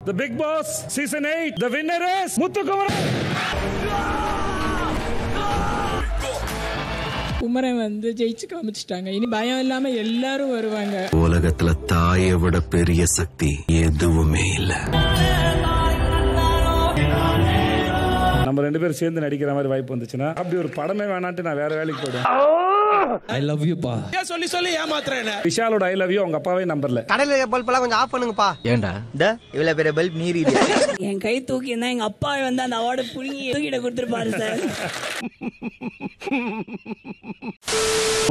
The Big Boss Season 8. The winner is Muthukumaran. Kumaran வந்து ஜெயிச்சு காமிச்சிட்டாங்க. இனி பயம் இல்லாம எல்லாரும் வருவாங்க. உலகத்துல தாயை விட பெரிய சக்தி எதுவுமே இல்ல. நம்ம ரெண்டு பேரும் சேர்ந்து நடிக்கிற மாதிரி வாய்ப்பு வந்துச்சுன்னா அப்படி ஒரு படமே வேணான்ட்டு நான் வேற வேலைக்கு போயிடுவேன். I love you பா. சொல்லி ஏமாத்துறேன். விஷாலோட ஐ லவ் யூ அவங்க அப்பாவே நம்பர்ல. கடையில பல்ப் எல்லாம் கொஞ்சம் ஆஃப் பண்ணுங்கப்பா. ஏண்டா இவ்வளவு பெரிய பல்ப் நீரி என் கை தூக்கி இருந்தா எங்க அப்பா வந்து அந்த அவார்டு புடுங்கி தூக்கிட்ட கொடுத்துருப்பாரு சார்.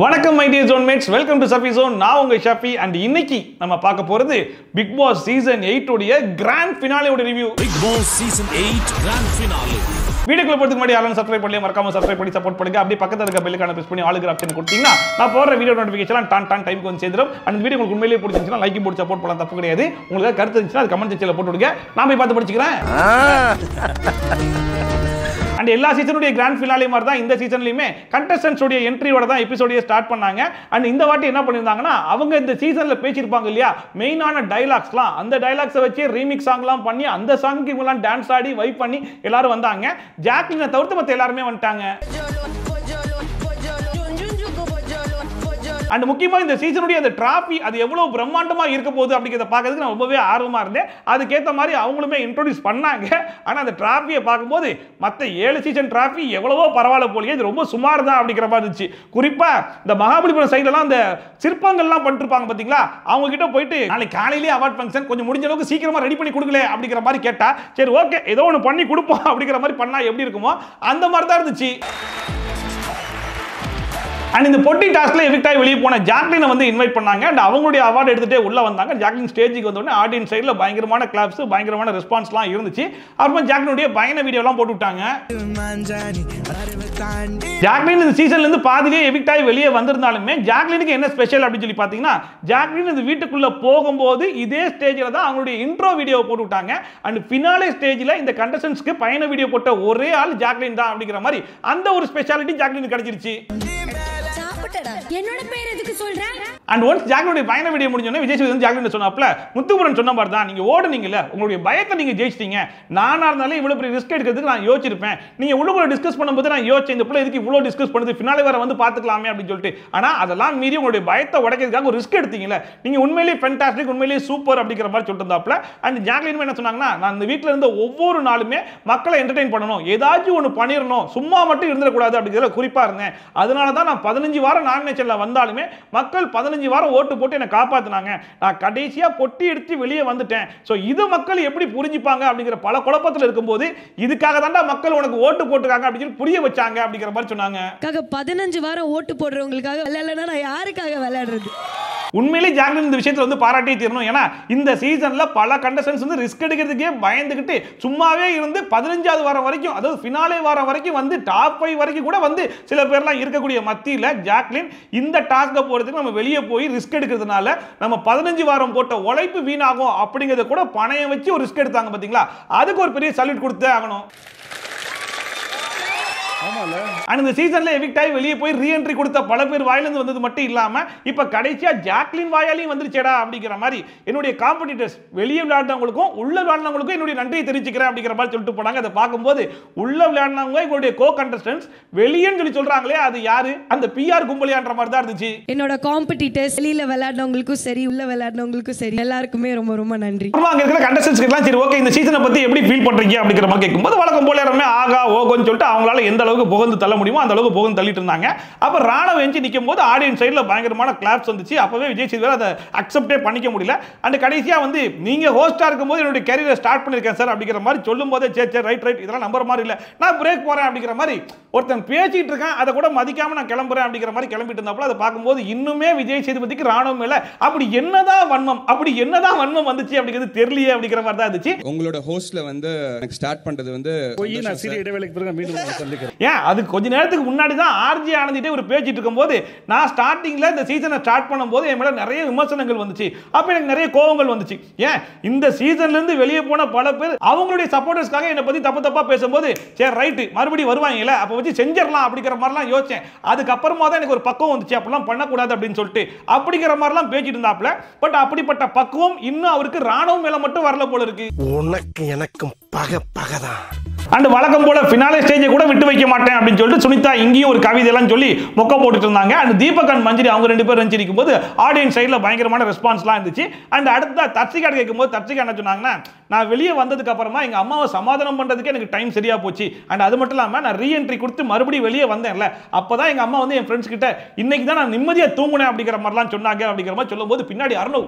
வணக்கம் my dear zone mates, welcome to Shafi zone. நான் உங்க ஷஃபி அண்ட் இன்னைக்கு நம்ம பார்க்க போறது பிக் பாஸ் சீசன் 8 உடைய கிராண்ட் ஃபினாலேயோட review. Bigg Boss season 8 grand finale. வீடியோக்குள்ள போறதுக்கு முன்னாடி யாரும் சப்ஸ்கிரைப் பண்ணல, மறக்காம சப்ஸ்கிரைப் பண்ணி சப்போர்ட் பண்ணுங்க. அப்படியே பக்கத்துல இருக்க பெல்லுக்கான பிரஸ் பண்ணி ஆளுக்கு ஆப்ஷன் கொடுத்தீங்கன்னா நான் போடுற வீடியோ நோட்டிஃபிகேஷன் டான் டைமுக்கு வந்து சேர்ந்துடும். அந்த வீடியோ உங்களுக்கு உண்மையிலேயே பிடிச்சிருந்துச்சுன்னா லைக் போட்டு சப்போர்ட் பண்ணலாம், தப்பு கிடையாது. உங்களுக்கு கருத்து இருந்துச்சுன்னா அது கமெண்ட் செக்ஷன்ல போட்டு விடுங்க, நான் போய் பார்த்து படிச்சுக்கிறேன். அண்ட் எல்லா சீசனுடைய கிராண்ட் ஃபினாலே மாதிரி தான் இந்த சீசன்லயுமே கண்டஸ்டன்ட்ஸ் உடைய என்ட்ரியோட தான் எபிசோடியை ஸ்டார்ட் பண்ணாங்க. அண்ட் இந்த வாட்டி என்ன பண்ணிருந்தாங்கன்னா, அவங்க இந்த சீசன்ல பேசியிருப்பாங்க இல்லையா மெயினான டைலாக்ஸ்லாம், அந்த டைலாக்ஸை வச்சு ரீமிக்ஸ் சாங்லாம் பண்ணி அந்த சாங்க்கு இவங்கலாம் டான்ஸ் ஆடி வைப் பண்ணி எல்லாரும் வந்தாங்க. ஜாக்லினை தவிர்த்து மற்ற எல்லாருமே வந்துட்டாங்க. அண்ட் முக்கியமா இந்த சீசனுடைய அந்த டிராஃபி அது எவ்வளவு பிரம்மாண்டமா இருக்க போகுது அப்படிங்கிறத பார்க்கறதுக்கு நான் ரொம்பவே ஆர்வமா இருந்தேன். அதுக்கேற்ற மாதிரி அவங்களுமே இன்ட்ரோடியூஸ் பண்ணாங்க. ஆனால் அந்த டிராஃபியை பார்க்கும்போது மற்ற 7 சீசன் டிராஃபி எவ்வளவோ பரவாயில்ல போலியே, இது ரொம்ப சுமார் தான் அப்படிங்கிற மாதிரி இருந்துச்சு. குறிப்பா இந்த மகாபலிபுரம் சைட்லாம் அந்த சிற்பங்கள்லாம் பண்ணிருப்பாங்க பார்த்தீங்களா, அவங்க கிட்ட போயிட்டு நாளைக்கு காலையிலேயே அவார்ட் ஃபங்க்ஷன் கொஞ்சம் முடிஞ்ச அளவுக்கு சீக்கிரமா ரெடி பண்ணி கொடுக்கல அப்படிங்கிற மாதிரி கேட்டா, சரி ஓகே ஏதோ ஒன்று பண்ணி கொடுப்போம் அப்படிங்கிற மாதிரி பண்ணா எப்படி இருக்குமோ அந்த மாதிரி தான் இருந்துச்சு. அண்ட் இந்த பொட்டி டாஸ்க்ல எவிக்ட் ஆகி வெளியே போன ஜாக்லினை வந்து இன்வைட் பண்ணாங்க. அண்ட் அவங்களுடைய அவார்டு எடுத்துட்டே உள்ள வந்தாங்க. ஜாக்லின் ஸ்டேஜுக்கு வந்த உடனே ஆடியன்ஸ் சைடுல பயங்கரமான கிளாப்ஸ், பயங்கரமான ரெஸ்பான்ஸ்லாம் இருந்துச்சு. அப்புறமா ஜாக்லினுடைய பயண வீடியோலாம் போட்டு விட்டாங்க. ஜாக்லின் இந்த சீசன்ல இருந்து பாதியிலே எவிக்ட் ஆகி வெளியே வந்திருந்தாலுமே ஜாக்லினுக்கு என்ன ஸ்பெஷல் அப்படின்னு சொல்லி பார்த்தீங்கன்னா, ஜாக்லின் இந்த வீட்டுக்குள்ள போகும்போது இதே ஸ்டேஜில் தான் அவங்களுடைய இன்ட்ரோ வீடியோ போட்டு விட்டாங்க. அண்ட் ஃபினாலே ஸ்டேஜில் இந்த கண்டஸ்டன்ஸ்க்கு பயண வீடியோ போட்ட ஒரே ஆள் ஜாக்லின் தான் அப்படிங்கிற மாதிரி அந்த ஒரு ஸ்பெஷாலிட்டி ஜாக்லினுக்கு கிடைச்சிருச்சு. என்னோட பேர் எதுக்கு சொல்ற? அண்ட் ஒன்ஸ் ஜாக்லினுடைய பயண வீடியோ முடிஞ்சோடனே விஜய் சேதுபதி ஜாக்லின் சொன்னாப்ல, முத்துக்குமரன் சொன்ன மாதிரி தான், நீங்க ஓடுனீங்கல்ல உங்களுடைய பயத்தை நீங்க ஜெயிச்சிட்டீங்க. நானா இருந்தாலும் இவ்வளவு பெரிய ரிஸ்க் எடுக்கிறதுக்கு நான் யோசிச்சிருப்பேன். நீங்க உள்ளுக்குள்ள டிஸ்கஸ் பண்ணும்போது நான் யோசிச்சேன், இந்த பிள்ளை இதுக்கு இவ்வளவு டிஸ்கஸ் பண்ணுது, ஃபினாலே வேற வந்து பாத்துக்கலாமே அப்படின்னு சொல்லிட்டு. ஆனா அதெல்லாம் மீறி உங்களுடைய பயத்தை உடைக்கிறதுக்காக ஒரு ரிஸ்க் எடுத்தீங்கல்ல, நீங்க உண்மையிலேயே ஃபேண்டாஸ்டிக், உண்மையிலேயே சூப்பர் அப்படிங்கிற மாதிரி சொல்லிட்டு இருந்தாப்ல. அண்ட் ஜாக்லின் என்ன சொன்னாங்கன்னா, நான் இந்த வீட்டில் இருந்த ஒவ்வொரு நாளுமே மக்களை என்டர்டெயின் பண்ணணும், ஏதாச்சும் ஒன்று பண்ணிடணும், சும்மா மட்டும் இருந்துடக்கூடாது அப்படிங்கிறத குறிப்பா இருந்தேன். அதனால தான் நான் 15 வாரம் நாமினேஷன்ல வந்தாலுமே மக்கள் 15 வாரம் ஓட்டு போட்டு என்ன காப்பாத்தினாங்க. நான் கடைசியா பொட்டி எடுத்து வெளியே வந்துட்டேன். சோ இது மக்கள் எப்படி புரிஞ்சுப்பாங்க அப்படிங்கிற பல குழப்பத்தில் இருக்கும்போது இதுக்காக தான்டா மக்கள் உனக்கு ஓட்டு போட்டுருக்காங்க அப்படின்னு புரிய வச்சாங்க அப்படிங்கிற மாதிரி சொன்னாங்க. 15 வாரம் ஓட்டு போடுறவங்களுக்காக விளையாடலன்னா நான் யாருக்காக விளையாடுறது? உண்மையிலே ஜாக்லின் இந்த விஷயத்துல வந்து பாராட்டி தீரணும். ஏன்னா இந்த சீசன்ல பல கண்டஸ்டன்ட்ஸ் வந்து ரிஸ்க் எடுக்கிறதுக்கே பயந்துகிட்டு சும்மாவே இருந்து 15வது வாரம் வரைக்கும், அதாவது ஃபினாலே வாரம் வரைக்கும் வந்து டாப் 5 வரைக்கும் கூட வந்து சில பேர்லாம் இருக்கக்கூடிய மத்தியில ஜாக்லின் இந்த டாஸ்க போறதுக்கு நம்ம வெளியே போய் ரிஸ்க் எடுக்கிறதுனால நம்ம 15 வாரம் போட்ட உழைப்பு வீணாகும் அப்படிங்கறத கூட பணையம் வச்சு ஒரு ரிஸ்க் எடுத்தாங்க பாத்தீங்களா, அதுக்கு ஒரு பெரிய சல்யூட் கொடுத்தே ஆகணும். இந்த சீசன்ல எவிக்ட் ஆகி வெளியே போய் ரீஎன்ட்ரி கொடுத்த பல பேர் வாயிலிருந்து வந்தது மட்டும் இல்லாம இப்ப கடைசியா ஜாக்லின் வாயாலையும் வந்துருச்சேடா அப்படிங்கிற மாதிரி என்னுடைய காம்படிட்டர்ஸ் வெளியே விளையாடுறவங்களுக்கும் உள்ள விளையாடுறவங்களுக்கும் என்னுடைய நன்றியை தெரிவிச்சுக்கிறேன் அப்படிங்கிற மாதிரி சொல்லிட்டு போனாங்க. அதை பார்க்கும்போது உள்ள விளையாடுறவங்க எங்களுடைய கோ கண்டஸ்டன்ட்ஸ் வெளியேன்னு சொல்லி சொல்றாங்களே, அது யாரு? அந்த பிஆர் கும்பலியான்ற மாதிரி தான் இருந்துச்சு. என்னோட காம்படிட்டர்ஸ் வெளியில விளையாடுறவங்களுக்கும் சரி உள்ள விளையாடுறவங்களுக்கும் சரி எல்லாருக்குமே ரொம்ப ரொம்ப நன்றி. அங்க இருக்கிற கண்டஸ்டன்ட்ஸ் எல்லாம் சரி ஓகே இந்த சீசனை பத்தி எப்படி ஃபீல் பண்றீங்க அப்படிங்கிற மாதிரி கேட்கும்போது வழக்கம் போல எல்லாருமே ஆகா ஓகோன்னு சொல்லிட்டு அவங்களால எந்த அளவுக்கு புகழ்ந்து தள்ள முடியுமோ அந்த அளவுக்கு புகழ்ந்து தள்ளிட்டு இருந்தாங்க. அப்ப ராணவ எஞ்சி நிக்கும் போது ஆடியன்ஸ் சைடுல பயங்கரமான கிளாப்ஸ் வந்துச்சு. அப்பவே விஜய் சேதுபதி அதை அக்செப்டே பண்ணிக்க முடியல. அண்ட் கடைசியா வந்து நீங்க ஹோஸ்டா இருக்கும்போது என்னுடைய கேரியரை ஸ்டார்ட் பண்ணிருக்கேன் சார் அப்படிங்கிற மாதிரி சொல்லும் போதே சரி ரைட் இதெல்லாம் நம்புற மாதிரி இல்ல, நான் பிரேக் போறேன் அப்படிங்கிற மாதிரி ஒருத்தன் பேசிட்டு இருக்கேன், அதை கூட மதிக்காம நான் கிளம்புறேன் அப்படிங்கிற மாதிரி கிளம்பிட்டு இருந்தாப்புல. அதை பார்க்கும்போது இன்னுமே விஜய் சேதுபதிக்கு ராணுவ மேல அப்படி என்னதான் வன்மம் வந்துச்சு அப்படிங்கிறது தெரியலையே அப்படிங்கிற மாதிரி தான் இருந்துச்சு. உங்களோட ஹோஸ்ட்ல வந்து ஸ்டார்ட் பண்றது வந்து போய் நான் சிறிய இடைவேளைக்கு பிறகு மீண்டும் சந்திக்கிறேன். ஏன் அது கொஞ்ச நேரத்துக்கு முன்னாடி தான் ஆர்ஜி ஆனந்திட்டே ஒரு பேசிட்டு இருக்கும்போது நான் ஸ்டார்டிங்ல இந்த சீசனை ஸ்டார்ட் பண்ணும்போது என் மேல நிறைய விமர்சனங்கள் வந்துச்சு. அப்ப எனக்கு நிறைய கோவங்கள் வந்துச்சு. ஏன் இந்த சீசன்ல இருந்து வெளியே போன பல பேர் அவங்களுடைய சப்போர்ட்டர்ஸ்க்காக என்னை பத்தி தப்பா பேசும்போது சரி ரைட் மறுபடியும் வருவாங்கல்ல அப்ப வச்சு செஞ்சிடலாம் அப்படிங்கிற மாதிரிலாம் யோசிச்சேன். அதுக்கப்புறமா தான் எனக்கு ஒரு பக்குவம் வந்துச்சு அப்படிலாம் பண்ணக்கூடாது அப்படின்னு சொல்லிட்டு அப்படிங்கிற மாதிரிலாம் பேசிட்டு இருந்தாப்ல. பட் அப்படிப்பட்ட பக்குவம் இன்னும் அவருக்கு ராணுவம் மேல மட்டும் வரல போல இருக்கு. உனக்கு எனக்கும் பகதான். அண்ட் வழக்கம் போல ஃபினாலே ஸ்டேஜை கூட விட்டு வைக்க மாட்டேன் அப்படின்னு சொல்லிட்டு சுனிதா இங்கேயும் ஒரு கவிதை எல்லாம் சொல்லி மொக்க போட்டுட்டு இருந்தாங்க. அண்ட் தீபக் அண்ட் மஞ்சரி அவங்க 2 பேரும் ரஞ்சிக்கும் போது ஆடியன்ஸ் சைடில் பயங்கரமான ரெஸ்பான்ஸ்லாம் இருந்துச்சு. அண்ட் அடுத்த தர்ஷிகா கேட்கும்போது தர்ஷிகா என்ன சொன்னாங்கன்னா நான் வெளியே வந்ததுக்கு அப்புறமா எங்க அம்மாவை சமாதானம் பண்றதுக்கு எனக்கு டைம் சரியா போச்சு. அண்ட் அது மட்டும் இல்லாமல் நான் ரீஎன்ட்ரி கொடுத்து மறுபடியும் வெளியே வந்தேன்ல அப்பதான் எங்க அம்மா வந்து என் ஃப்ரெண்ட்ஸ் கிட்ட இன்னைக்கு தான் நான் நிம்மதியா தூங்குனேன் அப்படிங்கிற மாதிரிலாம் சொன்னாங்க. அப்படிங்கிற மாதிரி சொல்லும் போது பின்னாடி அருணவ்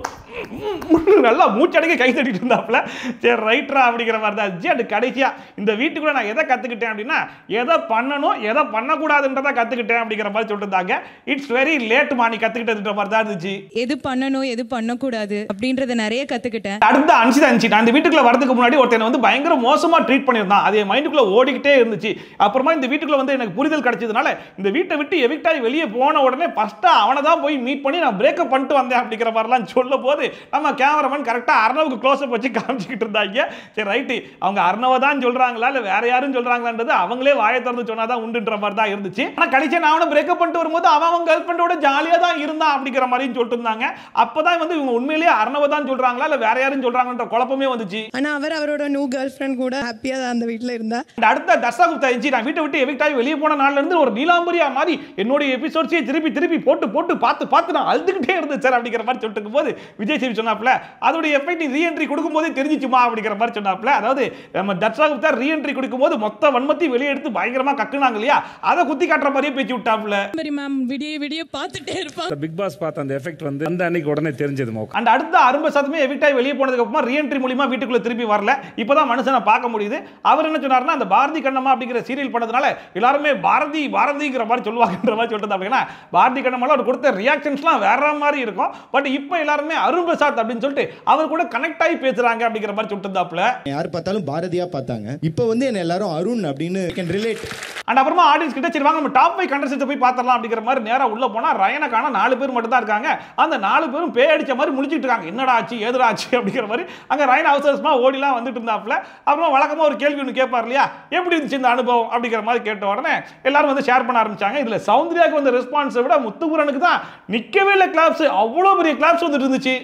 நல்லா மூச்சடைக்க கை தட்டிட்டு இருந்தாப்ல. சரி ரைட்ரா அப்படிங்கிற மாதிரி தான் இருந்துச்சு. அண்ட் கடைசியா இந்த வீட்டுக்குள்ள நான் எதை கத்துக்கிட்டேன் அப்படின்னா எதை பண்ணணும் எதை பண்ணக்கூடாதுன்றதை கத்துக்கிட்டேன் அப்படிங்கிற மாதிரி சொல்லிருந்தாங்க. இட்ஸ் வெரி லேட் மா நீ கத்துக்கிட்டதுன்ற மாதிரி தான் இருந்துச்சு. எது பண்ணணும் எது பண்ணக்கூடாது அப்படின்றத நிறைய கத்துக்கிட்டேன். அடுத்த அன்சிதா இருந்துச்சு. நான் இந்த வீட்டுக்குள்ள வரதுக்கு முன்னாடி ஒருத்தனை வந்து பயங்கர மோசமா ட்ரீட் பண்ணியிருந்தான். அது என் மைண்டுக்குள்ள ஓடிக்கிட்டே இருந்துச்சு. அப்புறமா இந்த வீட்டுக்குள்ள வந்து எனக்கு புரிதல் கிடைச்சதுனால இந்த வீட்டை விட்டு எவிக்ட் ஆகி வெளியே போன உடனே ஃபர்ஸ்ட் அவனை தான் போய் மீட் பண்ணி நான் பிரேக்கப் பண்ணிட்டு வந்தேன் அப்படிங்கிற மாதிரிலாம் சொல்லும் போது நம்ம கேமராமேன் கரெக்டா அர்ணவுக்கு க்ளோஸ் அப் வச்சு காமிச்சிக்கிட்டு இருந்தாங்க. சரி ரைட்டு அவங்க அர்ணவ தான் சொல்றாங்களா இல்ல வேற யாரும் சொல்றாங்களான்றது அவங்களே வாயை திறந்து சொன்னாதான் உண்டுன்ற மாதிரி தான் இருந்துச்சு. ஆனா கடைசியா நான் அவனை பிரேக்கப் பண்ணிட்டு வரும்போது அவன் கேர்ள் ஃப்ரெண்டோட ஜாலியா தான் இருந்தான் அப்படிங்கிற மாதிரியும் சொல்லிட்டு இருந்தாங்க. அப்பதான் வந்து இவங்க உண்மையிலேயே அர்ணவ தான் சொல்றாங்களா இல்ல வேற யாரும் சொல்றாங்கன்ற குழப்பமே வந்துச்சு. ஆனா அவரோட நியூ கேர்ள் ஃப்ரெண்ட் கூட ஹாப்பியா தான் அந்த வீட்ல இருந்தா. அடுத்த தர்ஷா குப்தா இருந்துச்சு. நான் வீட்டை விட்டு எவிக்ட் ஆகி வெளியே போன நாள்ல இருந்து ஒரு நீலாம்பரியா மாதிரி என்னோட எபிசோட்ஸே திருப்பி போட்டு பார்த்து நான் அழுதுகிட்டே இருந்தேன் சார் அப்படிங்கிற மாதிரி சொல்லிட்டு போது விஜய் சேவி சொன்னாப்ல அதோட எஃபெக்ட் ரீஎன்ட்ரி கொடுக்கும் போதே தெரிஞ்சிச்சுமா அப்படிங்கிற மாதிரி சொன்னாப்ல. அதாவது நம்ம தர்ஷா குப்தா ரீஎன்ட்ரி கொடுக்கும் போது மொத்த வன்மத்தி வெளியே எடுத்து பயங்கரமா கக்குனாங்க இல்லையா அதை குத்தி காட்டுற மாதிரியே பேச்சு விட்டாப்ல. மேம் விடிய பார்த்துட்டே இருப்பாங்க. பிக் பாஸ் பார்த்த அந்த எஃபெக்ட் வந்து அந்த அன்னைக்கு உடனே தெரிஞ்சது மோக. அண்ட் அடுத்த 60% எவிக்ட் ஆகி வெளியே போனதுக்கு அப்புறமா ரீஎன்ட்ரி மூலமா வீட்டுக்குள்ள திருப்பி வரல. இப்பதான் மனுஷனை பார்க்க முடியுது. அவர் என்ன சொன்னார்னா அந்த பாரதி கண்ணம்மா அப்படிங்கிற சீரியல் பண்ணதுனால எல்லாருமே பாரதிங்கிற மாதிரி சொல்லுவாங்கன்ற மாதிரி சொல்லிட்டு அப்படின்னா பாரதி கண்ணம்மால அவர் கொடுத்த ரியாக்ஷன்ஸ்லாம் வேற மாதிரி இருக்கும். பட் இப்போ எல்லாருமே அருண் பிரசாத் அப்படின்னு சொல்லிட்டு அவர் கூட கனெக்ட் ஆகி பேசுறாங்க அப்படிங்கிற மாதிரி சொல்லிட்டு இருந்தாப்ல. யார் பார்த்தாலும் பாரதியா பார்த்தாங்க. இப்போ வந்து என்ன எல்லாரும் அருண் அப்படின்னு கேன் ரிலேட். அண்ட் அப்புறமா ஆடியன்ஸ் கிட்ட சரி வாங்க நம்ம டாப் 5 கண்டஸ்டன்ட்ஸ் போய் பார்த்தறலாம் அப்படிங்கிற மாதிரி நேரா உள்ள போனா ரயனை காண 4 பேர் மட்டும் தான் இருக்காங்க. அந்த 4 பேரும் பேய் அடிச்ச மாதிரி முழிச்சிட்டு இருக்காங்க. என்னடா ஆச்சு ஏதுடா ஆச்சு அப்படிங்கிற மாதிரி அங்க ரயன் அவசரமா ஓடிலாம் வந்துட்டு இருந்தாப்ல. அப்புறமா வழக்கமா ஒரு கேள்வி ஒன்று கேட்பார் இல்லையா எப்படி இருந்துச்சு இந்த அனுபவம் அப்படிங்கிற மாதிரி கேட்ட உடனே எல்லாரும் வந்து ஷேர் பண்ண ஆரம்பிச்சாங்க. இதுல சௌந்தர்யாக்கு வந்த ரெஸ்பான்ஸை விட முத்துபுரனுக்கு தான் நிக்கவே இல்லை கிளாப்ஸ். அவ்வளோ பெரிய கிளாப்ஸ் வந்துட்டு இருந்துச்சு.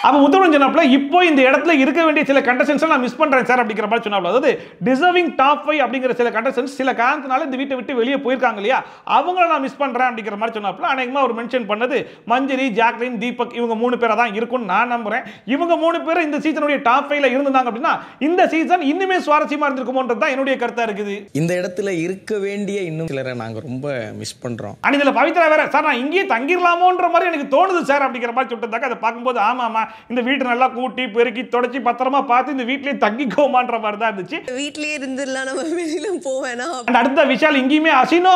அப்போ முத்துபுரன் சொன்னாப்ல இப்போ இந்த இடத்துல இருக்க வேண்டிய சில கண்டஸ்டன்ஸ் நான் மிஸ் பண்றேன் சார் அப்படிங்கிற மாதிரி சொன்னாப்ல. அதாவது டிசர்விங் டாப் 5 அப்படிங்கிற சில கண்டஸ்டன்ஸ் சில காரணத்தினால இந்த வீட்டை விட்டு வெளியே போயிருக்காங்க இல்லையா அவங்கள நான் மிஸ் பண்றேன் அப்படிங்கிற மாதிரி சொன்னாப்ல. அநேகமா அவர் மென்ஷன் பண்ணது மஞ்சரி ஜாக்லின் தீபக் இவங்க 3 பேரா தான் இருக்கும்னு நான் நம்புறேன். இவங்க 3 பேர் இந்த சீசனுடைய டாப் 5ல இருந்தாங்க அப்படின்னா இந்த சீசன் இன்னுமே சுவாரஸ்யமா இருந்திருக்குமோன்றது தான் என்னுடைய கருத்தா இருக்குது. இந்த இடத்துல இருக்க வேண்டிய இன்னும் சிலரை நாங்க ரொம்ப மிஸ் பண்றோம். அண்ட் இதுல பவித்ரா வேற சார் நான் இங்கேயே தங்கிடலாமோன்ற மாதிரி எனக்கு தோணுது சார் அப்படிங்கிற மாதிரி சொல்லிட்டு அதை பார்க்கும்போது ஆமா இந்த வீட்டை நல்லா கூட்டி பெருக்கி தொடச்சி பத்திரமா பார்த்து இந்த வீட்லயே தங்கிக்கோமான்ற மாதிரி தான் இருந்துச்சு. வீட்லயே இருந்துடலாம் நம்ம வெளியில போவேனா. அடுத்த விஷால் இங்கேயுமே அசினோ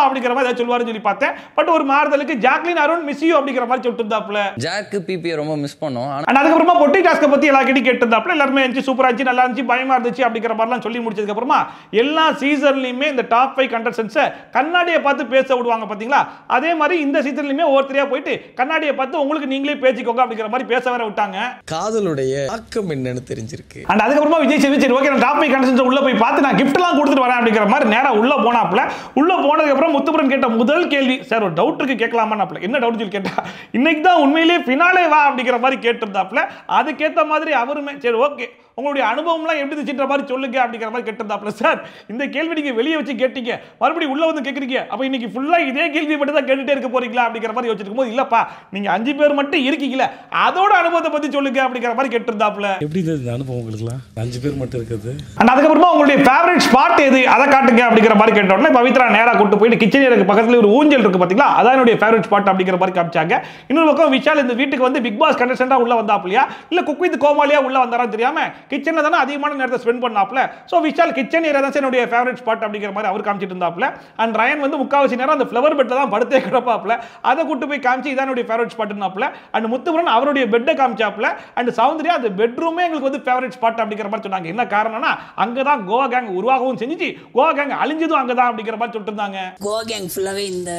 அப்படிங்கிற மாதிரி சொல்லுவாருன்னு சொல்லி பார்த்தேன். பட் ஒரு மாறுதலுக்கு ஜாக்லின் அருண் மிஸ் யூ அப்படிங்கிற மாதிரி சொல்லிட்டு இருந்தாப்ல. ஜாக் பிபியை ரொம்ப மிஸ் பண்ணோம். அதுக்கப்புறமா பொட்டி டாஸ்கை பத்தி எல்லா கிட்ட கேட்டு இருந்தாப்ல. எல்லாருமே இருந்துச்சு சூப்பரா இருந்துச்சு நல்லா இருந்துச்சு பயமா இருந்துச்சு அப்படிங்கிற மாதிரிலாம் சொல்லி முடிச்சதுக்கு அப்புறமா எல்லா சீசன்லயுமே இந்த டாப் 5 கண்டஸ்டன்ஸை கண்ணாடியை பார்த்து பேச விடுவாங்க பாத்தீங்களா அதே மாதிரி இந்த சீசன்லயுமே ஒவ்வொருத்தரையா போயிட்டு கண்ணாடியை பார்த்து உங்களுக்கு நீங்களே பேசிக்கோங்க அப்படிங்கிற மாதிரி பேச வர விட்டாங்க. காதலுடைய தாக்கம் என்னன்னு தெரிஞ்சிருக்கு. அண்ட் அதுக்கப்புறமா விஜய் சேவி சரி ஓகே நான் டாப் 5 கண்டஸ்டன்ஸ் உள்ள போய் பார்த்து நான் கிஃப்ட் எல்லாம் கொடுத்துட்டு வரேன் அப்படிங்கிற மாதிரி நேரா உள்ள போனாப்ல. உள்ள போனதுக்கு அப்புறம் முத்துபுரன் கேட்ட முதல் கேள்வி சார் ஒரு டவுட் இருக்கு கேட்கலாமான்னாப்ல. என்ன டவுட் சொல்லி கேட்டா இன்னைக்கு தான் உண்மையிலேயே ஃபினாலே வா அப்படிங்கிற மாதிரி கேட்டிருந்தாப்ல. அதுக்கேற்ற மாதிரி அவருமே சரி ஓகே உங்களுடைய அனுபவம்லாம் எப்படி இருந்துச்சுன்ற மாதிரி சொல்லுங்க அப்படிங்கிற மாதிரி கேட்டிருந்தாப்ல. சார் இந்த கேள்வி நீங்க வெளியே வச்சு கேட்டீங்க மறுபடியும் உள்ள வந்து கேட்குறீங்க அப்ப இன்னைக்கு ஃபுல்லா இதே கேள்வி மட்டும் தான் கேட்டுட்டே இருக்க போறீங்களா அப்படிங்கிற மாதிரி யோசிச்சிருக்கும் போது இல்லப்பா நீங்க 5 பேர் மட்டும் இருக்கீங்களா அதோட அனுபவத்தை பத்தி சொல்லுங்க அப்படிங்கிற மாதிரி கேட்டிருந்தாப்ல. எப்படி இருந்தது இந்த அனுபவம் உங்களுக்குலாம் 5 பேர் மட்டும் இருக்குது. அண்ட் அதுக்கப்புறமா உங்களுடைய ஃபேவரட் ஸ்பாட் எது அதை காட்டுங்க அப்படிங்கிற மாதிரி கேட்ட உடனே பவித்ரா நேரா கூட்டு போயிட்டு கிச்சன் ஏரியாக்கு பக்கத்துல ஒரு ஊஞ்சல் இருக்கு பாத்தீங்களா அதான் என்னுடைய ஃபேவரட் ஸ்பாட் அப்படிங்கிற மாதிரி காமிச்சாங்க. இன்னொரு பக்கம் விஷால் இந்த வீட்டுக்கு வந்து பிக் பாஸ் கண்டஸ்டன்டா உள்ள வந்தாப்லையா இல்ல குக் வித் கோமாலியா உள்ள வந்தாரான்னு தெரியாம கிச்சன்ல தானே அதிகமான நேரத்தை ஸ்பெண்ட் பண்ணாப்ல. சோ விஷால் கிச்சன் ஏரியா தான் என்னுடைய ஃபேவரட் ஸ்பாட் அப்படிங்கிற மாதிரி அவர் காமிச்சிட்டு இருந்தாப்ல. அண்ட் ரயன் வந்து முக்காவாசி நேரம் அந்த ஃப்ளவர் பெட்ல தான் படுத்தே கிடப்பாப்ல. அதை கூட்டு போய் காமிச்சு இதான் என்னுடைய ஃபேவரட் ஸ்பாட்னாப்ல. அண்ட் முத்துபுரன் அவருடைய பெட்டை பெட்டை காமிச்சாப்ல. அண்ட் சௌந்தர்யா அந்த பெட்ரூமே எங்களுக்கு வந்து ஃபேவரட் ஸ்பாட் அப்படிங்கிற மாதிரி சொன்னாங்க. என்ன காரணம்னா அங்கதான் கோவா கேங் உருவாகவும் செஞ்சுச்சு, கோவா கேங் அழிஞ்சதும் அங்கதான் அப்படிங்கிற மாதிரி சொல்லிட்டு இருந்தாங்க. கோவா கேங் ஃபுல்லாவே இந்த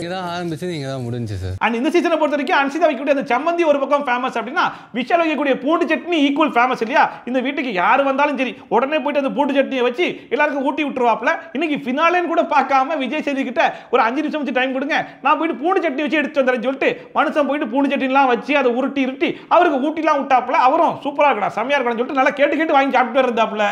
இதான் ஆரம்பிச்சது, இங்க தான் முடிஞ்சு சார். அண்ட் இந்த சீசனை பொறுத்த வரைக்கும் அன்சிதா வைக்கக்கூடிய அந்த சம்மந்தி ஒரு பக்கம் ஃபேமஸ் அப்படின்னா, விஷால் வைக்கக்கூடிய பூண்டு சட்னி ஈக்குவல் ஃபேமஸ் இல்லையா? இந்த வீட்டுக்கு யார் வந்தாலும் சரி உடனே போயிட்டு அந்த பூண்டு சட்னியை வச்சு எல்லாருக்கும் ஊட்டி விட்டுருவாப்ல. இன்னைக்கு ஃபினாலேன்னு கூட பார்க்காம விஜய் சேது கிட்ட ஒரு 5 நிமிஷம் வச்சு டைம் கொடுங்க, நான் போயிட்டு பூண்டு சட்னி வச்சு எடுத்து வந்துறேன்னு சொல்லிட்டு மனுஷன் போயிட்டு பூண்டு சட்னிலாம் வச்சு அதை உருட்டி அவருக்கு ஊட்டிலாம் விட்டாப்ல. அவரும் சூப்பரா இருக்கடா செம்மையா இருக்கடான்னு சொல்லிட்டு நல்லா கேட்டு வாங்கி சாப்பிட்டு இருந்தாப்ல.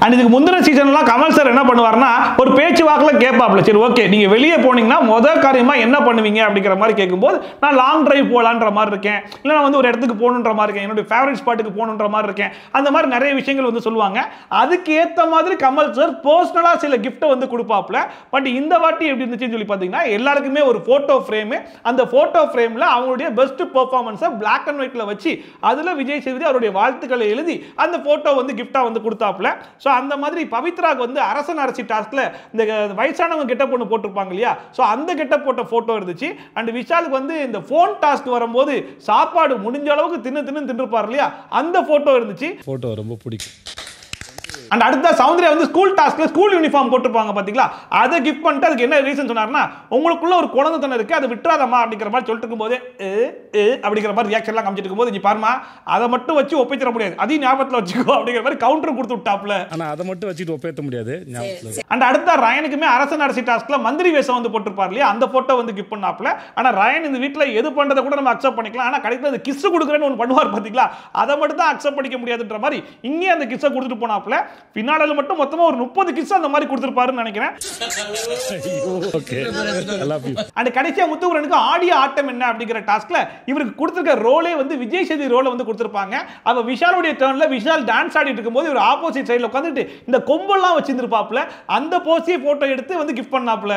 அண்ட் இதுக்கு முந்தின சீசன்லாம் கமல் சார் என்ன பண்ணுவார்னா ஒரு பேச்சு வாக்கில் கேட்பாப்ல, சரி ஓகே நீங்கள் வெளியே போனீங்கன்னா முதல் காரியமாக என்ன பண்ணுவீங்க அப்படிங்கிற மாதிரி கேட்கும்போது, நான் லாங் டிரைவ் போகலான்ற மாதிரி இருக்கேன், இல்லை நான் வந்து ஒரு இடத்துக்கு போகணுன்ற மாதிரி இருக்கேன், என்னுடைய ஃபேவரட் ஸ்பாட்டுக்கு போகணுன்ற மாதிரி இருக்கேன், அந்த மாதிரி நிறைய விஷயங்கள் வந்து சொல்லுவாங்க. அதுக்கு ஏற்ற மாதிரி கமல் சார் பர்சனலாக சில கிஃப்ட்டை வந்து கொடுப்பாப்ல. பட் இந்த வாட்டி எப்படி இருந்துச்சுன்னு சொல்லி பார்த்தீங்கன்னா, எல்லாருக்குமே ஒரு ஃபோட்டோ ஃப்ரேமு, அந்த ஃபோட்டோ ஃப்ரேமில் அவங்களுடைய பெஸ்ட் பெர்ஃபார்மன்ஸை பிளாக் அண்ட் ஒயிட்டில் வச்சு அதில் விஜய் சேதுபதி அவருடைய வாழ்த்துக்களை எழுதி அந்த ஃபோட்டோ வந்து கிஃப்டாக வந்து கொடுத்தாப்ல. ஸோ அந்த மாதிரி பவித்ராக்கு வந்து அரசன் அரசி டாஸ்க்ல இந்த வயசானவங்க கெட்டப் ஒன்று போட்டிருப்பாங்க இல்லையா, ஸோ அந்த கெட்டப் போட்ட போட்டோ இருந்துச்சு. அண்ட் விஷாலுக்கு வந்து இந்த போன் டாஸ்க் வரும்போது சாப்பாடு முடிஞ்ச அளவுக்கு தின்னுப்பார் இல்லையா, அந்த போட்டோ இருந்துச்சு. போட்டோ ரொம்ப பிடிக்கும். அண்ட் அடுத்த சௌந்தர்யா வந்து ஸ்கூல் டாஸ்க்ல ஸ்கூல் யூனிஃபார்ம் போட்டுருப்பாங்க பாத்தீங்களா, அதை கிஃப்ட் பண்ணிட்டு அதுக்கு என்ன ரீசன் சொன்னார்னா, உங்களுக்குள்ள ஒரு குழந்தைத்தனம் இருக்கு, அதை விட்டுறாதம்மா அப்படிங்கிற மாதிரி சொல்லிட்டு இருக்கும்போது அப்படிங்கிற மாதிரி ரியாக்ஷன்லாம் காமிச்சிட்டு இருக்கும்போது, நீ பாருமா அதை மட்டும் வச்சு ஒப்பிச்சிட முடியாது, அதையும் ஞாபகத்தில் வச்சுக்கோ அப்படிங்கிற மாதிரி கவுண்டர் கொடுத்து விட்டாப்ல. ஆனா அதை மட்டும் வச்சுட்டு ஒப்பேத்த முடியாது. அண்ட் அடுத்த ரயனுக்குமே அரசன் அரசி டாஸ்க்ல மந்திரி வேஷம் வந்து போட்டிருப்பார் இல்லையா, அந்த போட்டோ வந்து கிஃப்ட் பண்ணாப்ல. ஆனா ரயன் இந்த வீட்டில் எது பண்றதை கூட நம்ம அக்செப்ட் பண்ணிக்கலாம், ஆனா கடைசியில் கிஸ் கொடுக்குறேன்னு ஒன்று பண்ணுவார் பாத்தீங்களா, அதை மட்டும் தான் அக்செப்ட் பண்ணிக்க முடியாதுன்ற மாதிரி இங்கே அந்த கிஸ்ஸை கொடுத்துட்டு போனாப்ல. பின்னால மட்டும் மொத்தமா ஒரு 30 கிஸ் அந்த மாதிரி கொடுத்திருப்பாருன்னு நினைக்கிறேன். Okay, I love you. And கடைசியா முத்துகுமரனுக்கு ஆடியோ ஆட்டம் என்ன அப்படிங்கிற டாஸ்க்ல இவருக்கு கொடுத்திருக்க ரோலே வந்து விஜய் சேது ரோலை வந்து கொடுத்திருப்பாங்க. அவ விஷாலுடைய டர்ன்ல விஷால் டான்ஸ் ஆடிட்டு இருக்கும்போது ஒரு ஆப்போசிட் சைடுல உட்கார்ந்துட்டு இந்த கொம்பெல்லாம் வச்சிருந்திருப்பாப்ல, அந்த போஸ்டே போட்டோ எடுத்து வந்து கிஃப்ட் பண்ணாப்ல.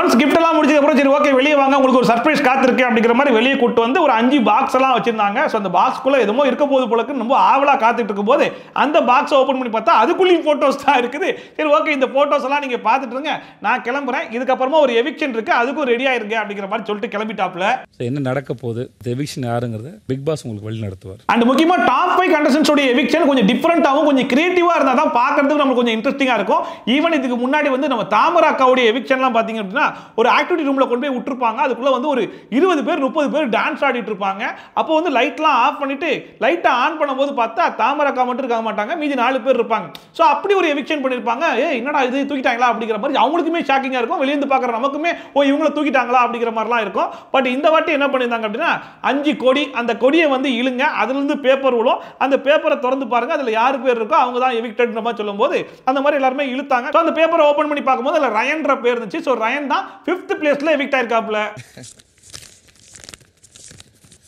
ஒன்ஸ் கிஃப்ட் எல்லாம் முடிச்சதுக்கு அப்புறம் சரி ஓகே வெளியே வாங்க, உங்களுக்கு ஒரு சர்ப்ரைஸ் காத்திருக்கு அப்படிங்கிற மாதிரி வெளியே கூட்டு வந்து ஒரு 5 பாக்ஸ் எல்லாம் வச்சிருந்தாங்க. ஸோ அந்த பாக்ஸ்க்குள்ள எதுவும் இருக்க போது போலக்கு ரொம்ப ஆவலா காத்துட்டு இருக்கும் போது அந்த பாக்ஸை ஓப்பன் பண்ணி பார்த்தா அதுக்குள்ளேயும் போட்டோஸ் தான் இருக்குது. சரி ஓகே இந்த போட்டோஸ் எல்லாம் நீங்க பார்த்துட்டு இருங்க, நான் கிளம்புறேன், இதுக்கப்புறமா ஒரு எவிக்ஷன் இருக்கு அதுக்கும் ரெடி ஆயிருங்க அப்படிங்கிற மாதிரி சொல்லிட்டு கிளம்பிட்டாப்ல. என்ன நடக்க போகுது, எவிக்ஷன் யாருங்கிறது பிக் பாஸ் உங்களுக்கு வழி நடத்துவார். அண்ட் முக்கியமா டாப் 5 கண்டஸ்டன்ட்ஸ் உடைய எவிக்ஷன் கொஞ்சம் டிஃபரெண்டாவும் கொஞ்சம் கிரியேட்டிவா இருந்தா தான் பார்க்கிறதுக்கு நமக்கு கொஞ்சம் இன்ட்ரெஸ்டிங்கா இருக்கும். ஈவன் இதுக்கு முன்னாடி வந்து நம்ம தாமராக்காவுடைய எவிக்ஷன்லாம் பாத்தீங்க அப்படின்னா ஒரு ஆக்டிவிட்டி ரூம்ல கொண்டு போய் விட்டுருப்பாங்க, அதுக்குள்ள வந்து ஒரு 20 பேர் 30 பேர் டான்ஸ் ஆடிட்டு இருப்பாங்க. அப்போ வந்து லைட்லாம் ஆஃப் பண்ணிட்டு லைட்டை ஆன் பண்ணும்போது பார்த்தா தாமரக்கா மட்டும் இருக்க மாட்டாங்க, மீதி 4 பேர் இருப்பாங்க. ஸோ அப்படி ஒரு எவிக்ஷன் பண்ணிருப்பாங்க. என்னடா இது தூக்கிட்டாங்களா அப்படிங்கிற மாதிரி அவங்களுக்குமே ஷாக்கிங்கா இருக்கும், வெளியிருந்து பார்க்குற நமக்குமே ஓ இவங்களை தூக்கிட்டாங்களா அப்படிங்கிற மாதிரிலாம் இருக்கும். பட் இந்த வாட்டி என்ன பண்ணியிருந்தாங்க அப்படின்னா 5 கொடி, அந்த கொடியை வந்து இழுங்க, அதுல இருந்து பேப்பர் விழும், அந்த பேப்பரை திறந்து பாருங்க, அதுல யார் பேர் இருக்கோ அவங்க தான் எவிக்டட்ன்ற மாதிரி சொல்லும்போது அந்த மாதிரி எல்லாருமே இழுத்தாங்க. அந்த பேப்பரை ஓபன் பண்ணி பார்க்கும்போது அதுல ரயன்ற பேர் இருந்துச்சு. ஸோ ரயன் தான் 5th பிளேஸ்ல எவிக்ட் ஆயிருக்காப்ல.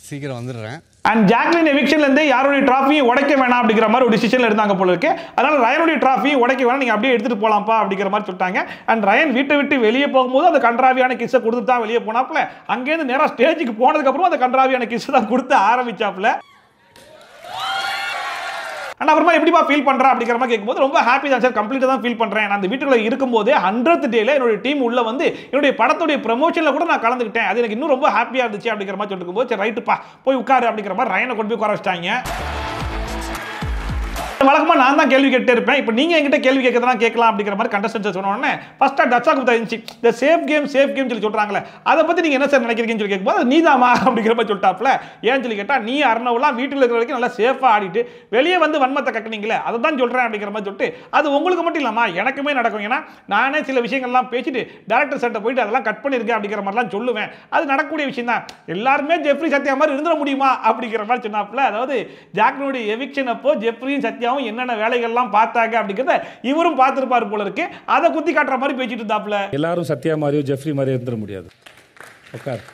சீக்கிரம் வந்துடுறேன். அண்ட் ஜாக்லின் எவிக்ஷன்ல இருந்து யாருடைய டிராஃபியும் உடைக்க வேணாம் அப்படிங்கிற மாதிரி ஒரு டிசிஷன்ல இருந்தாங்க போல இருக்கு. அதனால ரயனுடைய டிராஃபியும் உடைக்க வேணாம், நீங்க அப்படியே எடுத்துட்டு போலாம்ப்பா அப்படிங்கிற மாதிரி சொல்லிட்டாங்க. அண்ட் ரயன் வீட்டை விட்டு வெளியே போகும்போது அந்த கன்றாவியான கிஸ்ஸை கொடுத்து தான் வெளியே போனாப்ல. அங்கேருந்து நேரா ஸ்டேஜுக்கு போனதுக்கு அப்புறம் அந்த கன்றாவியான கிஸ் தான் கொடுத்து ஆரம்பிச்சாப்ல. அண்ட் அப்புறமா எப்படிப்பா ஃபீல் பண்றா அப்படிங்கிற மாதிரி கேட்கும்போது ரொம்ப ஹாப்பி தான் சார், கம்ப்ளீட்டாக தான் ஃபீல் பண்றேன். நான் அந்த வீட்டுக்குள்ள இருக்கும்போது 100th டேல என்னுடைய டீம் உள்ள வந்து என்னுடைய படத்துடைய ப்ரமோஷன்ல கூட நான் கலந்துக்கிட்டேன், அது எனக்கு இன்னும் ரொம்ப ஹாப்பியா இருந்துச்சு அப்படிங்கிற மாதிரி சொல்லிட்டு இருக்கும்போது சரி ரைட்டுப்பா போய் உட்காரு அப்படிங்கிற மாதிரி ரயனை கொண்டு போய் உட்கார வச்சிட்டாங்க. வழக்கமா நான் தான் கேள்வி கேட்டே இருப்பேன், இப்போ நீங்க என்கிட்ட கேள்வி கேட்கறதா கேட்கலாம் அப்படிங்கிற மாதிரி கண்டஸ்டன்ஸ் சொன்ன உடனே ஃபர்ஸ்டா டச்சா குத்தா இருந்துச்சு. இந்த சேஃப் கேம் சொல்லி சொல்றாங்களே, அதை பத்தி நீங்க என்ன சார் நினைக்கிறீங்கன்னு சொல்லி கேட்கும்போது நீதாமா அப்படிங்கிற மாதிரி சொல்லிட்டாப்ல. ஏன்னு சொல்லி கேட்டா நீ அர்ணவெல்லாம் வீட்டில் இருக்கிற வரைக்கும் நல்லா சேஃபா ஆடிட்டு வெளியே வந்து வன்மத்தை கட்டினீங்களே அதை தான் சொல்றேன் அப்படிங்கிற மாதிரி சொல்லிட்டு அது உங்களுக்கு மட்டும் இல்லாமா எனக்குமே நடக்கும். ஏன்னா நானே சில விஷயங்கள்லாம் பேசிட்டு டேரக்டர் சட்டை போயிட்டு அதெல்லாம் கட் பண்ணிருக்கேன் அப்படிங்கிற மாதிரிலாம் சொல்லுவேன், அது நடக்கக்கூடிய விஷயம் தான். எல்லாருமே ஜெஃப்ரி சத்யா மாதிரி இருந்துட முடியுமா அப்படிங்கிற மாதிரி சொன்னாப்ல. அதாவது ஜாக்லினுடைய எவிக்ஷன் அப்போ ஜெஃப்ரியும் சத்யாவும் என்னென்ன வேலைகள்லாம் பார்த்தாங்க அப்படிங்கிறத இவரும் பார்த்திருப்பார் போல இருக்கு, அதை குத்தி காட்டுற மாதிரி பேசிட்டு இருந்தாப்ல. எல்லாரும் சத்யா மாதிரியோ ஜெஃப்ரி மாதிரியோ இருந்துட முடியாது.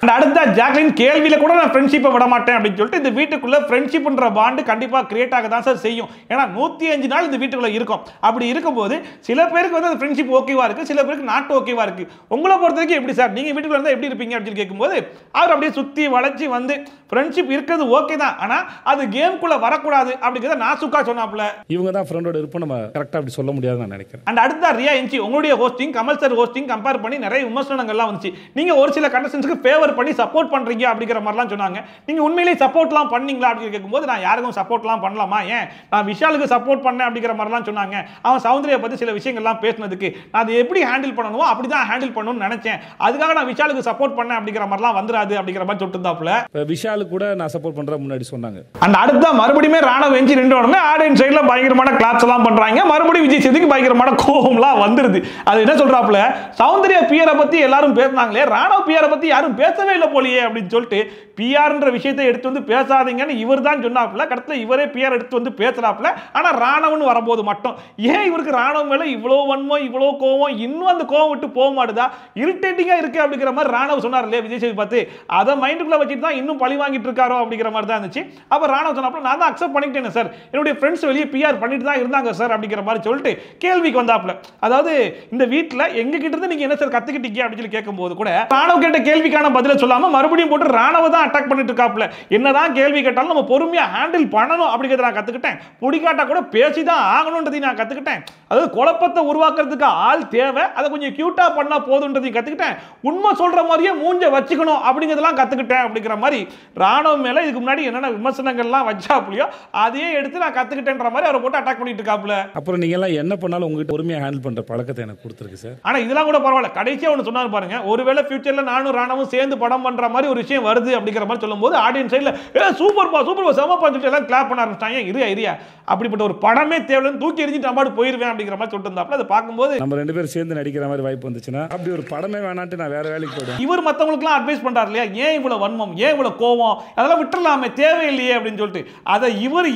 And அடுத்த ஜாக்லின் கேள்வியில கூட நான் ஃப்ரெண்ட்ஷிப்பை விட மாட்டேன் அப்படின்னு சொல்லிட்டு இந்த வீட்டுக்குள்ள ஃப்ரெண்ட்ஷிப்ன்ற பாண்டு கண்டிப்பா கிரியேட் ஆக தான் சார் செய்யும். ஏன்னா 105 நாள் இந்த வீட்டுக்குள்ள இருக்கும். அப்படி இருக்கும்போது சில பேருக்கு வந்து அந்த ஃப்ரெண்ட்ஷிப் ஓகேவா இருக்கு, சில பேருக்கு நாட் ஓகேவா இருக்கு. உங்களை பொறுத்த வரைக்கும் எப்படி சார், நீங்க வீட்டுக்குள்ள இருந்தா எப்படி இருப்பீங்க அப்படின்னு கேட்கும்போது அவர் அப்படியே சுத்தி வளைச்சி வந்து ஃப்ரெண்ட்ஷிப் இருக்கிறது ஓகே தான், ஆனா அது கேம்குள்ள வரக்கூடாது அப்படிங்கிறத நாசுக்கா சொன்னாப்ல. இவங்க தான் ஃப்ரெண்டோட இருப்போம், நம்ம கரெக்டா அப்படி சொல்ல முடியாதுன்னு நான் நினைக்கிறேன். அண்ட் அடுத்த ரியா என்சி உங்களுடைய hosting Kamal sir hosting compare பண்ணி நிறைய விமர்சனங்கள்லாம் வந்துச்சு. நீங்க ஒரு சில கண்டஸ்டன்ஸ்க்கு ஃபேவர் பண்ணி சப்போர்ட் பண்றீங்க அப்படிங்கிற மாதிரிலாம் சொன்னாங்க. நீங்க உண்மையிலேயே சப்போர்ட்லாம் பண்ணீங்களா அப்படின்னு கேட்கும்போது நான் யாருக்கும் சப்போர்ட்லாம் பண்ணலாமா, ஏன் நான் விஷாலுக்கு சப்போர்ட் பண்ணேன் அப்படிங்கிற மாதிரிலாம் சொன்னாங்க. அவன் சௌந்தர்யா பத்தி சில விஷயங்கள்லாம் பேசினதுக்கு நான் அதை எப்படி ஹேண்டில் பண்ணணுமோ அப்படிதான் ஹேண்டில் பண்ணணும்னு நினைச்சேன், அதுக்காக நான் விஷாலுக்கு சப்போர்ட் பண்ணேன் அப்படிங்கிற மாதிரிலாம் வந்துராது அப்படிங்கிற மாதிரி சொல்லிட்டு இருந்தாப்ல. விஷாலு கூட நான் சப்போர்ட் பண்றேன் முன்னாடி சொன்னாங்க. அண்ட் அடுத்த மறுபடியும் ராணவ் என்சி ரெண்டு உடனே ஆடியன்ஸ் சைடுல பயங்கரமான கிளாப்ஸ் எல்லாம் பண்றாங்க. மறுபடியும் விஜய் சேதுக்கு பயங்கரமான கோபம்லாம் வந்துருது. அது என்ன சொல்றாப்ல, சௌந்தர்யா பியரை பத்தி எல்லாரும் பேசினாங்களே, ராணவ் பியரை பத்தி யாரும் பேசவே இல்லை போலியே அப்படின்னு சொல்லிட்டு பிஆர்ன்ற விஷயத்தை எடுத்து வந்து பேசாதீங்கன்னு இவர் தான் சொன்னாப்ல. கடைசியில் இவரே பிஆர் எடுத்து வந்து பேசுறாப்ல. ஆனா ராணவன் வரும்போது மட்டும் ஏன் இவருக்கு ராணவ் மேல இவ்வளோ வன்மம் இவ்வளோ கோவம், இன்னும் அந்த கோவம் விட்டு போக மாட்டுதா, இரிட்டேட்டிங்கா இருக்கு அப்படிங்கிற மாதிரி ராணவ் சொன்னார் இல்லையா விஜய் சேது பார்த்து, அதை மைண்டுக்குள்ள வச்சுட்டு தான் இன்னும் பழி வாங்கிட்டு இருக்காரோ அப்படிங்கிற மாதிரி தான் இருந்துச்சு. அப்ப ராணவ் சொன்னாப்ல நான் தான் அக்செப்ட் பண்ணிட்டேன் சார், என்னுடைய ஃப்ரெண்ட்ஸ் வெளியே பிஆர் பண்ணிட்டு தான் இருந்தாங்க சார் அப்படிங்கிற மாதிரி சொல்லிட்டு கேள்விக்கு வந்தாப்ல. அதாவது இந்த வீட்டில் எங்க கிட்ட இருந்து நீங்க என்ன சார் கத்துக்கிட்டீங்க அப்படின்னு சொல்லி கேட்கும்போது கூட ராணவ் கேட்ட கேள்விக்கான பதில சொல்லாம மறுபடியும் போட்டு ராணவ தான் அட்டாக் பண்ணிட்டு இருக்காப்ல. என்னதான் கேள்வி கேட்டாலும் நம்ம பொறுமையா ஹேண்டில் பண்ணணும் அப்படிங்கிறத நான் கத்துக்கிட்டேன், புடிக்காட்டா கூட பேசி தான் ஆகணும்ன்றதையும் நான் கத்துக்கிட்டேன். அதாவது குழப்பத்தை உருவாக்குறதுக்கு ஆள் தேவை, அதை கொஞ்சம் கியூட்டா பண்ணா போதுன்றதையும் கத்துக்கிட்டேன், உண்மை சொல்ற மாதிரியே மூஞ்ச வச்சுக்கணும் அப்படிங்கிறதெல்லாம் கத்துக்கிட்டேன் அப்படிங்கிற மாதிரி ராணவ் மேல இதுக்கு முன்னாடி என்னென்ன விமர்சனங்கள்லாம் வச்சாப்லையோ அதையே எடுத்து நான் கத்துக்கிட்டேன்ற மாதிரி அவரை போட்டு அட்டாக் பண்ணிட்டு இருக்காப்ல. அப்புறம் நீங்க எல்லாம் என்ன பண்ணாலும் உங்ககிட்ட பொறுமையா ஹேண்டில் பண்ற பழக்கத்தை எனக்கு கொடுத்துருக்கு சார். ஆனா இதெல்லாம் கூட பரவாயில்ல, கடைசியா ஒன்று சொன்னாரு பாருங்க, ஒருவேளை ஃபியூச்சர்ல நானும் ராணவும் சேர்ந்து படம் பண்ற மாதிரி ஒரு விஷயம் வருது அப்படிங்கிற மாதிரி சொல்லும்போது ஆடியன்ஸ் சைடுல சூப்பர்பா சூப்பர்பா செமப்பா சொல்லிட்டு எல்லாம் கிளாப் பண்ண ஆரம்பிச்சிட்டாங்க. இரியா அப்படிப்பட்ட ஒரு படமே தேவையில்லைன்னு தூக்கி எறிஞ்சிட்டு அம்மாடு போயிருவேன் அப்படிங்கிற மாதிரி சொல்லிட்டு இருந்தாப்ல. அதை பார்க்கும்போது நம்ம ரெண்டு பேரும் சேர்ந்து நடிக்கிற மாதிரி வாய்ப்பு வந்துச்சுன்னா அப்படி ஒரு படமே வேணான்ட்டு நான் வேற வேலைக்கு போயிடுவேன். இவர் மற்றவங்களுக்குலாம் அட்வைஸ் பண்றாரு இல்லையா, ஏன் இவ்வளவு வன்மம், ஏன் இவ்வளவு கோவம், அதெல்லாம் விட்டுறலாமே தேவையில்லையே அப்படின்னு சொல்லிட்டு அதை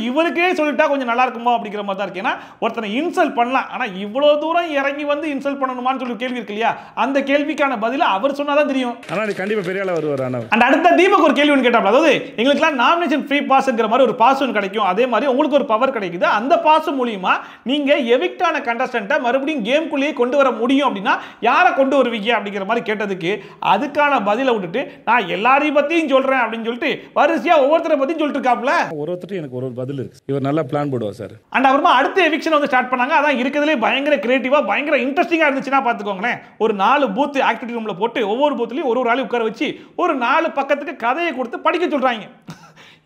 இவருக்கே சொல்லிட்டா கொஞ்சம் நல்லா இருக்குமோ அப்படிங்கிற மாதிரி தான் இருக்கு. ஏன்னா ஒருத்தனை இன்சல்ட் பண்ணலாம், ஆனா இவ்வளவு தூரம் இறங்கி வந்து இன்சல்ட் பண்ணணுமான்னு சொல்லி கேள்வி இருக்கு இல்லையா, அந்த கேள்விக்கான பதில அவர் சொன்னாதான் தெரியும். ஆனா கண்டிப்பா பெரிய ஆளா வருவார். அண்ட் அடுத்த தீபக் ஒரு கேள்வி கேட்டாப்ல, அதாவது எங்களுக்குலாம் நாமினேஷன் ஃப்ரீ பாஸ்ங்கிற மாதிரி ஒரு பாஸ் கிடைக்கும், அதே மாதிரி உங்களுக்கு ஒரு பவர் கிடைக்குது, அந்த பாஸ் மூலமா நீங்க எவிக்ட் ஆன கண்டஸ்டன்ட்டை மறுபடியும் கேம்குள்ளேயே கொண்டு வர முடியும் அப்படின்னா யாரை கொண்டு வருவீங்க அப்படிங்கிற மாதிரி கேட்டதுக்கு அதுக்கான பதிலை விட்டுட்டு நான் எல்லாரையும் பத்தியும் சொல்றேன் அப்படின்னு சொல்லிட்டு வரிசையா ஒவ்வொருத்தரை பத்தியும் சொல்லிட்டு இருக்காப்ல. ஒவ்வொருத்தரும் எனக்கு ஒரு பதில் இருக்கு, இவர் நல்லா பிளான் போடுவார் சார். அண்ட் அப்புறமா அடுத்த எவிக்ஷன் வந்து ஸ்டார்ட் பண்ணாங்க. அதான் இருக்கிறதுலே பயங்கர கிரியேட்டிவா பயங்கர இன்ட்ரெஸ்டிங்கா இருந்துச்சுன்னா பாத்துக்கோங்களேன், ஒரு 4 பூத் ஆக்டிவிட்டி ரூம்ல போட்டு ஒவ்வொரு பூத்லயும் ஒரு ஆளை உட்கார வச்சு ஒரு 4 பக்கத்துக்கு கதையை கொடுத்து படிக்க சொல்றாங்க.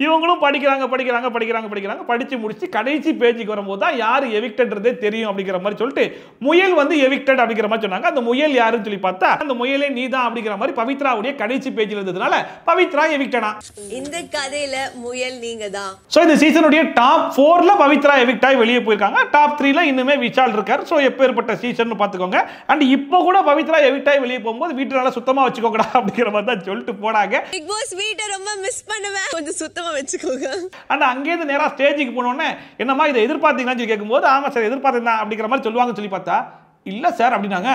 இவங்களும் படிக்கிறாங்க படிச்சு முடிச்சு கடைசி பேஜுக்கு வரும்போது தான் யார் எவிக்டட்ன்றதே தெரியும் அப்படிங்கிற மாதிரி சொல்லிட்டு முயல் வந்து எவிக்டட் அப்படிங்கிற மாதிரி சொன்னாங்க. அந்த முயல் யாருன்னு சொல்லி பார்த்தா அந்த முயலே நீதான் அப்படிங்கிற மாதிரி பவித்ராவுடைய கடைசி பேஜில் இருந்ததுனால பவித்ரா எவிக்டனா. இந்த கதையில முயல் நீங்க தான். சோ இந்த சீசனுடைய டாப் 4ல பவித்ரா எவிக்ட் ஆகி வெளியே போயிருக்காங்க. டாப் 3ல இன்னுமே விஷால் இருக்கார். சோ எப்பேற்பட்ட சீசன் பாத்துக்கோங்க. அண்ட் இப்போ கூட பவித்ரா எவிக்ட் ஆகி வெளியே போகும்போது வீட்டை நல்லா சுத்தமா வச்சுக்கோங்கடா அப்படிங்கிற மாதிரி தான் சொல்லிட்டு போனாங்க. பிக் பாஸ் வீட்டை ரொம்ப மிஸ் பண்ணுவேன், கொஞ்சம் சுத்தமா வச்சுக்கோங்க. அண்ட் அங்கேயிருந்து நேரா ஸ்டேஜுக்கு போனோடனே என்னமா இதை எதிர்பார்த்தீங்களான்னு சொல்லி கேட்கும்போது ஆமா சார் எதிர்பார்த்தேன் அப்படிங்கிற மாதிரி சொல்லுவாங்கன்னு சொல்லி பார்த்தா இல்லை சார் அப்படின்னாங்க.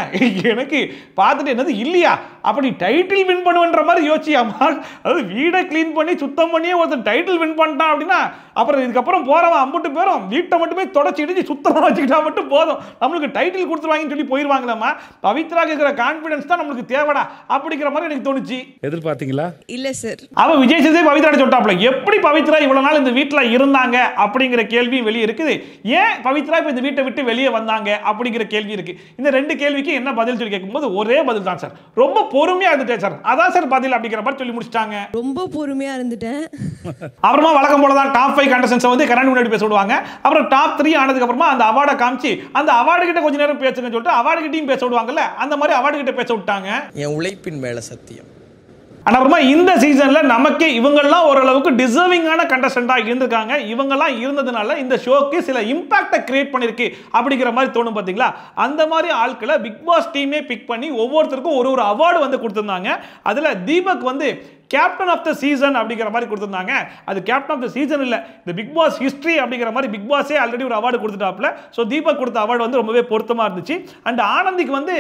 எனக்கு பார்த்துட்டு என்னது இல்லையா அப்படி டைட்டில் வின் பண்ணுவன்ற மாதிரி யோசிச்சாமா, அதாவது வீடை கிளீன் பண்ணி சுத்தம் பண்ணியே ஒருத்தர் டைட்டில் வின் பண்ணிட்டான் அப்படின்னா அப்புறம் இதுக்கப்புறம் போறவன் அம்புட்டு பேரும் வீட்டை மட்டுமே தொடச்சி இடிச்சு சுத்தமாக வச்சுக்கிட்டா மட்டும் போதும், நம்மளுக்கு டைட்டில் கொடுத்துருவாங்கன்னு சொல்லி போயிடுவாங்களாமா. பவித்ரா இருக்கிற கான்ஃபிடன்ஸ் தான் நம்மளுக்கு தேவைடா அப்படிங்கிற மாதிரி எனக்கு தோணுச்சு. எதிர்பார்த்தீங்களா? இல்ல சார். அவ விஜய் சேதுபதி பவித்ரா சொல்லிட்டாப்ல, எப்படி பவித்ரா இவ்வளவு நாள் இந்த வீட்டில் இருந்தாங்க அப்படிங்கிற கேள்வி வெளியே இருக்குது, ஏன் பவித்ரா இப்போ இந்த வீட்டை விட்டு வெளியே வந்தாங்க அப்படிங்கிற கேள்வி இருக்கு. இந்த 2 கேள்விக்கு என்ன பதில் சொல்லி கேட்கும்போது ஒரே பதில் தான் சார், ரொம்ப பொறுமையா இருந்துட்டேன் சார், அதான் சார் பதில் அப்படிங்கிற மாதிரி சொல்லி முடிச்சிட்டாங்க. ரொம்ப பொறுமையா இருந்துட்டேன். அப்புறமா வழக்கம் போல தான் டாப் 5 கண்டஸ்டன்ஸ் வந்து கரண்ட் முன்னாடி பேச விடுவாங்க. அப்புறம் டாப் 3 ஆனதுக்கு அப்புறமா அந்த அவார்டை காமிச்சு அந்த அவார்டு கிட்ட கொஞ்ச நேரம் பேசுங்கன்னு சொல்லிட்டு அவார்டு கிட்டையும் பேச விடுவாங்கல்ல, அந்த மாதிரி அவார்டு கிட்ட பேச விட்டாங்க. என் உழைப்பின் மேல சத்தியம். அப்புறமா இந்த சீசன்ல நமக்கு இவங்கெல்லாம் ஓரளவுக்கு டிசர்விங்கான கண்டஸ்டண்டா இருந்திருக்காங்க. இவங்கெல்லாம் இருந்ததுனால இந்த ஷோக்கு சில இம்பாக்டை கிரியேட் பண்ணிருக்கு அப்படிங்கிற மாதிரி தோணும் பாத்தீங்களா. அந்த மாதிரி ஆட்களை பிக் பாஸ் டீமே பிக் பண்ணி ஒவ்வொருத்தருக்கும் ஒரு அவார்டு வந்து கொடுத்திருந்தாங்க. அதுல தீபக் வந்து கேப்டன் ஆஃப் த சீசன் அப்படிங்கிற மாதிரி கொடுத்துருந்தாங்க. அது கேப்டன் ஆஃப் த சீசன் இல்லை, இந்த பிக் பாஸ் ஹிஸ்ட்ரி அப்படிங்கிற மாதிரி பிக் பாஸே ஆல்ரெடி ஒரு அவார்டு கொடுத்துட்டாப்ல. ஸோ தீபக் கொடுத்த அவார்டு வந்து ரொம்பவே பொருத்தமாக இருந்துச்சு. அண்ட் ஆனந்திக்கு வந்து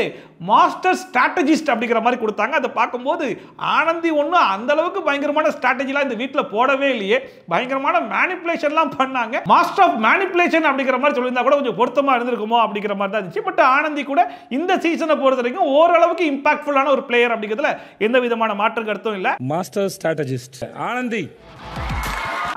மாஸ்டர் ஸ்ட்ராட்டஜிஸ்ட் அப்படிங்கிற மாதிரி கொடுத்தாங்க. அதை பார்க்கும்போது ஆனந்தி ஒன்றும் அந்த அளவுக்கு பயங்கரமான ஸ்ட்ராட்டஜிலாம் இந்த வீட்டில் போடவே இல்லையே, பயங்கரமான மேனிப்புலேஷன்லாம் பண்ணாங்க. மாஸ்டர் ஆஃப் மேனிப்புலேஷன் அப்படிங்கிற மாதிரி சொல்லியிருந்தா கூட கொஞ்சம் பொருத்தமாக இருந்திருக்குமோ அப்படிங்கிற மாதிரி தான் இருந்துச்சு. பட் ஆனந்தி கூட இந்த சீசனை பொறுத்த வரைக்கும் ஓரளவுக்கு இம்பாக்ட்ஃபுல்லான ஒரு பிளேயர் அப்படிங்கிறதுல எந்த விதமான மாற்று கருத்தும் இல்லை. Master strategist Anandhi.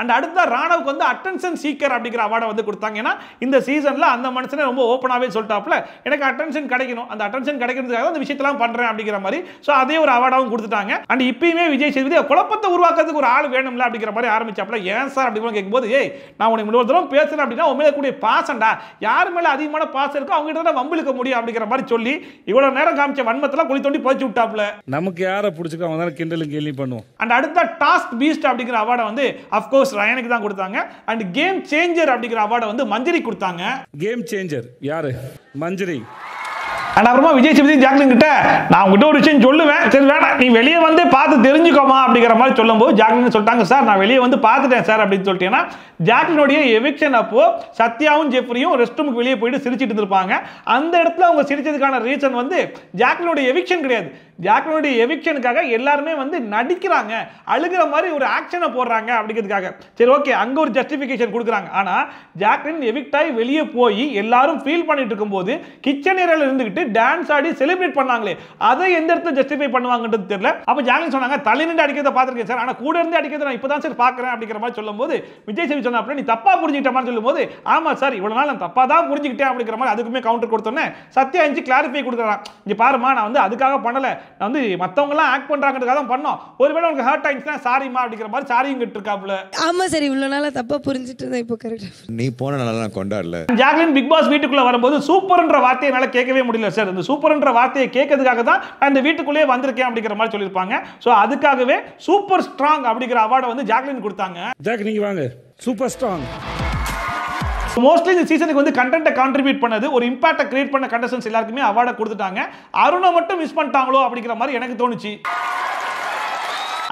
அண்ட் அடுத்த ராணவுக்கு வந்து அட்டென்ஷன் சீக்கர் அப்படிங்கிற அவார்டை வந்து கொடுத்தாங்க. ஏன்னா இந்த சீசனில் அந்த மனுஷனே ரொம்ப ஓப்பனாகவே சொல்லிட்டாப்ல, எனக்கு அட்டென்ஷன் கிடைக்கணும், அந்த அட்டென்ஷன் கிடைக்கிறதுக்காக அந்த விஷயத்தெல்லாம் பண்ணுறேன் அப்படிங்கிற மாதிரி. ஸோ அதே ஒரு அவார்டாகவும் கொடுத்துட்டாங்க. அண்ட் இப்பயுமே விஜய் சேதுபதி குழப்பத்தை உருவாக்குறதுக்கு ஒரு ஆள் வேணும்ல அப்படிங்கிற மாதிரி ஆரம்பிச்சாப்ல. ஏன் சார் அப்படின்னு கேட்கும்போது, ஏய் நான் உனக்கு முன்னாடி தூரம் பேசுறேன் அப்படின்னா உண்மையில கூடிய பாசண்டா, யார் மேலே அதிகமான பாசம் இருக்கோ அவங்க கிட்ட தான் வம்பிழுக்க முடியும் அப்படிங்கிற மாதிரி சொல்லி இவ்வளவு நேரம் காமிச்ச வன்மத்தெல்லாம் குழி தோண்டி போச்சு விட்டாப்ல. நமக்கு யாரை பிடிச்சிருக்கோ அவங்க தான் கிண்டலும் கேள்வி பண்ணுவோம். அண்ட் அடுத்த டாஸ்க் பீஸ்ட் அப்படிங்கிற அவார்டை வந்து அஃப்கோர்ஸ் ரயனுக்கு தான் கொடுத்தாங்க. அண்ட் கேம் சேஞ்சர் அப்படிங்கிற அவார்டை வந்து மஞ்சரி கொடுத்தாங்க. கேம் சேஞ்சர் யாரு? மஞ்சரி. அண்ட் அப்புறமா விஜய் சேதுபதி ஜாக்லின் கிட்ட நான் உங்ககிட்ட ஒரு விஷயம் சொல்லுவேன், சரி வேணாம் நீ வெளியே வந்து பார்த்து தெரிஞ்சுக்கோமா அப்படிங்கிற மாதிரி சொல்லும்போது ஜாக்லின் சொல்லிட்டாங்க, சார் நான் வெளியே வந்து பார்த்துட்டேன் சார் அப்படின்னு சொல்லிட்டேன்னா, ஜாக்லினுடைய எவிக்ஷன் அப்போ சத்யாவும் ஜெஃப்ரியும் ரெஸ்ட் ரூமுக்கு வெளியே போயிட்டு சிரிச்சிட்டு இருந்திருப்பாங்க. அந்த இடத்துல அவங்க சிரிச்சதுக்கான ரீசன் வந்து ஜாக்லினுடைய எவிக்ஷன் கிடையாது. ஜாக்லினுடைய எவிக்ஷனுக்காக எல்லாருமே வந்து நடிக்கிறாங்க, அழுகிற மாதிரி ஒரு ஆக்ஷனை போடுறாங்க அப்படிங்கிறதுக்காக. சரி ஓகே, அங்கே ஒரு ஜஸ்டிஃபிகேஷன் கொடுக்குறாங்க. ஆனால் ஜாக்லின் எவிக்ட் ஆகி வெளியே போய் எல்லாரும் ஃபீல் பண்ணிட்டு இருக்கும்போது கிச்சன் ஏரியாவில் இருந்துகிட்டு டான்ஸ் ஆடி செலிப்ரேட் பண்ணாங்களே, அதை எந்த இடத்துல ஜஸ்டிஃபை பண்ணுவாங்கன்றது தெரியல. அப்போ ஜாக்லின் சொன்னாங்க, தலை நின்று அடிக்கிறத பார்த்துருக்கேன் சார், ஆனால் கூட இருந்து அடிக்கிறத நான் இப்போ தான் சார் பார்க்குறேன் அப்படிங்கிற மாதிரி சொல்லும்போது விஜய் சேதுபதி சொன்னா, நீ தப்பா புரிஞ்சுக்கிட்டமான்னு சொல்லும்போது, ஆமா சார் இவ்வளவு நாள் நான் தப்பா தான் புரிஞ்சுக்கிட்டேன் அப்படிங்கிற மாதிரி அதுக்குமே கவுண்டர் கொடுத்தோன்னே சத்யா எஞ்சி கிளாரிஃபை கொடுக்குறான். இங்க பாருமா, நான் வந்து அதுக்காக பண்ணல, நான் வந்து மத்தவங்க எல்லாம் ஆக்ட் பண்றாங்கன்றதுக்காக தான் பண்ணோம், ஒருவேளை உங்களுக்கு ஹர்ட் ஆயிடுச்சுன்னா சாரிமா அப்படிங்கிற மாதிரி சாரியும் கிட்ட இருக்காப்ல. ஆமா சார், இவ்வளவு நாளா தப்பா புரிஞ்சிட்டு இருந்தேன், இப்போ கரெக்டா. நீ போன நாள நான் கொண்டாடல. ஜாக்லின் பிக் பாஸ் வீட்டுக்குள்ள வரும்போது சூப்பர்ன்ற வார்த்தையை என்னால கேட்கவே முடியல சார். இந்த சூப்பர்ன்ற வார்த்தையை கேட்கறதுக்காக தான் நான் இந்த வீட்டுக்குள்ளேயே வந்திருக்கேன் அப்படிங்கிற மாதிரி சொல்லியிருப்பாங்க. ஸோ அதுக்காகவே சூப்பர் ஸ்ட்ராங் அப்படிங்கிற அவார்டை வந்து ஜாக்லின் கொடுத்தாங்க. ஜாக் நீங்க வாங்க, சூப்பர் ஸ்ட்ராங். மோஸ்ட்லி இந்த சீசனுக்கு வந்து கண்டென்ட்டை கான்ட்ரிபியூட் பண்ணது, ஒரு இம்பாக்டை கிரியேட் பண்ண கண்டஸ்டன்ஸ் எல்லாருக்குமே அவார்டை கொடுத்துட்டாங்க. அருணை மட்டும் மிஸ் பண்ணிட்டாங்களோ அப்படிங்கிற மாதிரி எனக்கு தோணுச்சு.